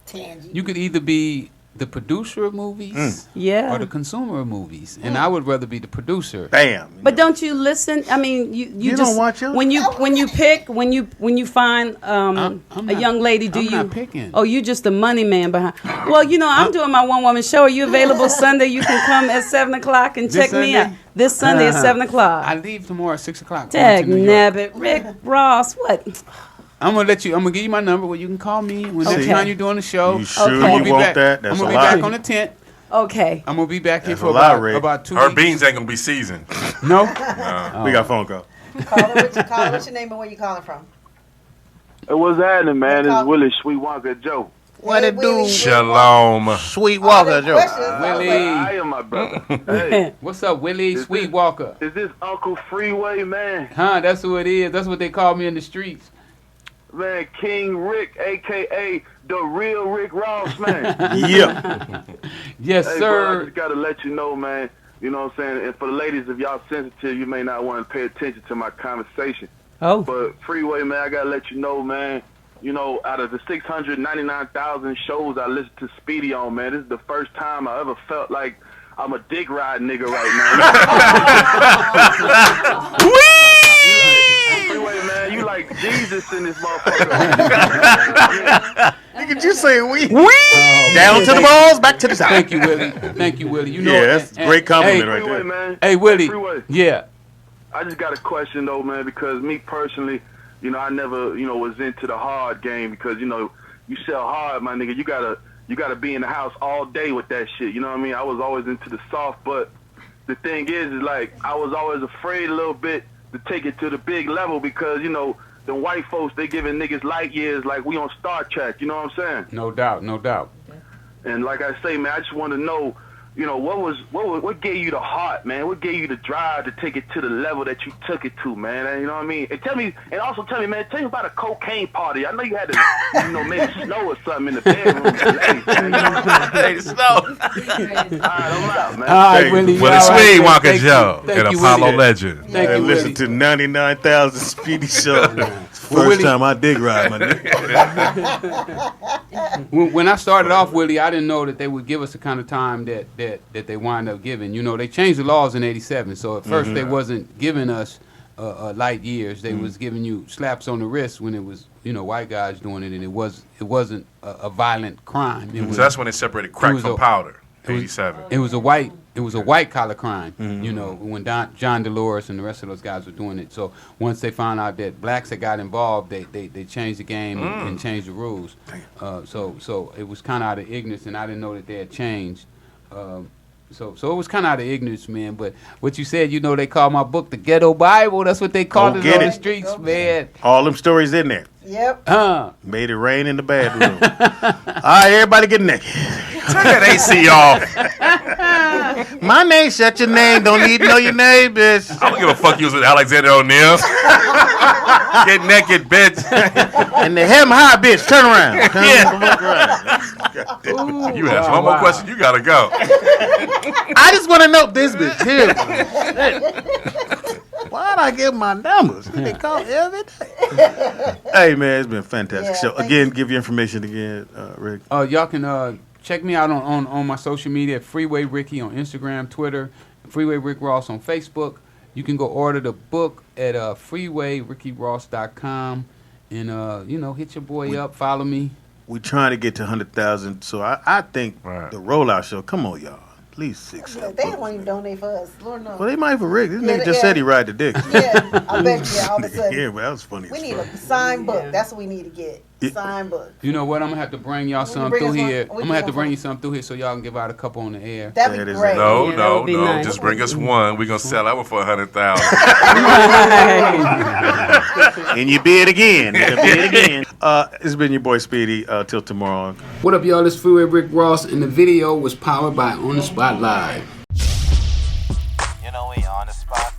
S4: Tangy.
S5: You could either be the producer of movies
S2: Yeah.
S5: or the consumer of movies, and I would rather be the producer.
S1: Bam.
S2: But don't you listen? I mean, you
S1: You
S2: just
S1: don't watch your-
S2: when you pick when you find
S5: I'm
S2: a
S5: not-
S2: young lady. Do
S5: I'm
S2: you?
S5: not picking.
S2: Oh, you just the money man behind. Well, you know, I'm doing my one woman show. Are you available Sunday? You can come at 7:00 and
S5: This
S2: check me
S5: Sunday?
S2: out this Sunday at 7:00.
S5: I leave tomorrow at 6:00.
S2: Dag
S5: going to New York.
S2: nabbit, Rick Ross. What?
S5: I'm gonna give you my number where you can call me when next
S2: Okay.
S5: time you're doing the show.
S1: You sure
S2: Okay.
S1: you
S5: I'm gonna be
S1: want
S5: back.
S1: that? That's
S5: I'm
S1: a
S5: gonna be
S1: lot.
S5: back on the 10th.
S2: Okay.
S5: I'm gonna be back here
S1: That's
S5: for
S1: a lot, Rick.
S5: about 2
S3: Her
S5: weeks.
S3: beans ain't gonna be seasoned.
S5: No.
S1: We got a phone call.
S4: Call her. What's your name and where you calling from?
S8: Hey, what's happening, man?
S4: What's
S8: It's
S4: up?
S8: Willie Sweet Wonka Joe. What it do?
S3: Shalom.
S8: Sweet Walker, Joe.
S5: Willie.
S9: I am my brother. Hey,
S5: What's up, Willie? Sweet Walker.
S9: is this Uncle Freeway, man?
S5: Huh? That's who it is. That's what they call me in the streets.
S9: Man, King Rick, a.k.a. the real Rick Ross, man.
S1: Yeah.
S5: Yes,
S9: Hey, bro, I
S5: sir.
S9: just got to let you know, man. You know what I'm saying? And for the ladies, if y'all sensitive, you may not want to pay attention to my conversation.
S2: Oh.
S9: But Freeway, man, I got to let you know, man. You know, out of the 699,000 shows I listened to Speedy on, man, this is the first time I ever felt like I'm a dick ride nigga right now. Freeway, man, you like Jesus in this motherfucker.
S1: Look at you say we.
S8: Down to the balls, back to the side.
S5: Thank you, Willie. Thank you, Willie. You know,
S1: Yeah, that's a great compliment right
S9: Freeway,
S1: there.
S9: man.
S5: Hey, Willie.
S9: Freeway.
S5: Yeah.
S9: I just got a question though, man, because me personally, you know, I never, you know, was into the hard game because, you know, you sell hard, my nigga. You gotta be in the house all day with that shit. You know what I mean? I was always into the soft, but the thing is like I was always afraid a little bit to take it to the big level because, you know, the white folks, they giving niggas light years like we on Star Trek. You know what I'm saying?
S5: No doubt. No doubt.
S9: And like I say, man, I just want to know, you know, what gave you the heart, man? What gave you the drive to take it to the level that you took it to, man? And you know what I mean? And also tell me, man, tell me about a cocaine party. I know you had to, you know, maybe snow or something in the bedroom.
S8: Hey, snow.
S9: All right, I'm out, man.
S5: All right, Willie.
S3: Well,
S5: all
S3: it's
S5: right,
S3: Sweet
S5: Willie.
S3: Walker
S5: Thank
S3: Joe,
S5: you.
S3: an
S5: Thank you,
S3: Apollo
S5: Willie.
S3: legend.
S5: Thank
S1: And
S5: you,
S1: listen
S5: Willie.
S1: to 99,000 Speedy Show. First
S5: Willie-
S1: time I dig ride, my nigga.
S5: When I started off, Willie, I didn't know that they would give us the kind of time that they wind up giving. You know, they changed the laws in '87, so at first they wasn't giving us light years. They was giving you slaps on the wrist when it was, you know, white guys doing it, and it wasn't a violent crime. It was,
S3: So that's when they separated crack
S5: was
S3: from
S5: a-
S3: powder.
S5: it was-
S3: 87.
S5: It was a white collar crime, you know, when John Dolores and the rest of those guys were doing it. So once they found out that blacks had got involved, they changed the game and changed the rules. So it was kind of out of ignorance, and I didn't know that they had changed. So it was kind of out of ignorance, man. But what you said, you know, they call my book the Ghetto Bible. That's what they called
S1: Go
S5: it
S1: get
S5: on
S1: it.
S5: the streets, man.
S1: All them stories in there.
S4: Yep.
S1: Made it rain in the bedroom. All right, everybody get naked.
S3: Turn that AC off.
S1: My name, shut your name. Don't need to know your name, bitch.
S3: I don't give a fuck you was with Alexander O'Neal. Get naked, bitch.
S1: And the hem high, bitch. Turn around.
S3: You asked one more question, you gotta go.
S1: I just want to know this bitch here. Why'd I give my numbers? They call every day. Hey, man, it's been a fantastic
S4: Yeah,
S1: show.
S4: thanks.
S1: Again, give your information again, Rick.
S5: Y'all can check me out on my social media at Freeway Ricky on Instagram, Twitter, Freeway Rick Ross on Facebook. You can go order the book at freewayrickyross.com and, you know, hit your boy up, follow me.
S1: We're trying to get to 100,000, so I think
S3: Right.
S1: the rollout show, come on, y'all. At least 6.
S4: Yeah, they won't even donate for us. Lord knows.
S1: Well, they might for Rick. This
S4: Yeah,
S1: nigga just
S4: yeah.
S1: said he ride the dick.
S4: Yeah, I bet you. All of a sudden,
S1: Yeah, but that was funny.
S4: we
S1: as
S4: need
S1: fuck.
S4: a signed book.
S2: Yeah.
S4: That's what we need to get.
S1: Yeah.
S4: Signed book.
S5: You know what? I'm gonna have to bring y'all some
S4: bring
S5: through
S4: us one?
S5: here.
S4: We
S5: I'm
S4: can
S5: gonna have
S4: go
S5: to bring
S4: for-
S5: you some through here so y'all can give out a couple on the air.
S4: That'd
S1: That
S4: be
S1: is
S4: great.
S3: No,
S2: Yeah, that
S3: no,
S2: would be
S3: no.
S2: nice.
S3: Just bring us one. We're gonna sell that one for 100,000.
S1: And you bid again. You bid again. It's been your boy Speedy. Till tomorrow.
S5: What up, y'all? This is Freeway Rick Ross, and the video was powered by On the Spot Live.
S10: You know we on the spot.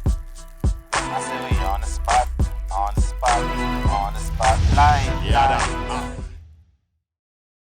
S10: I say we on the spot, on the spot, on the spotlight.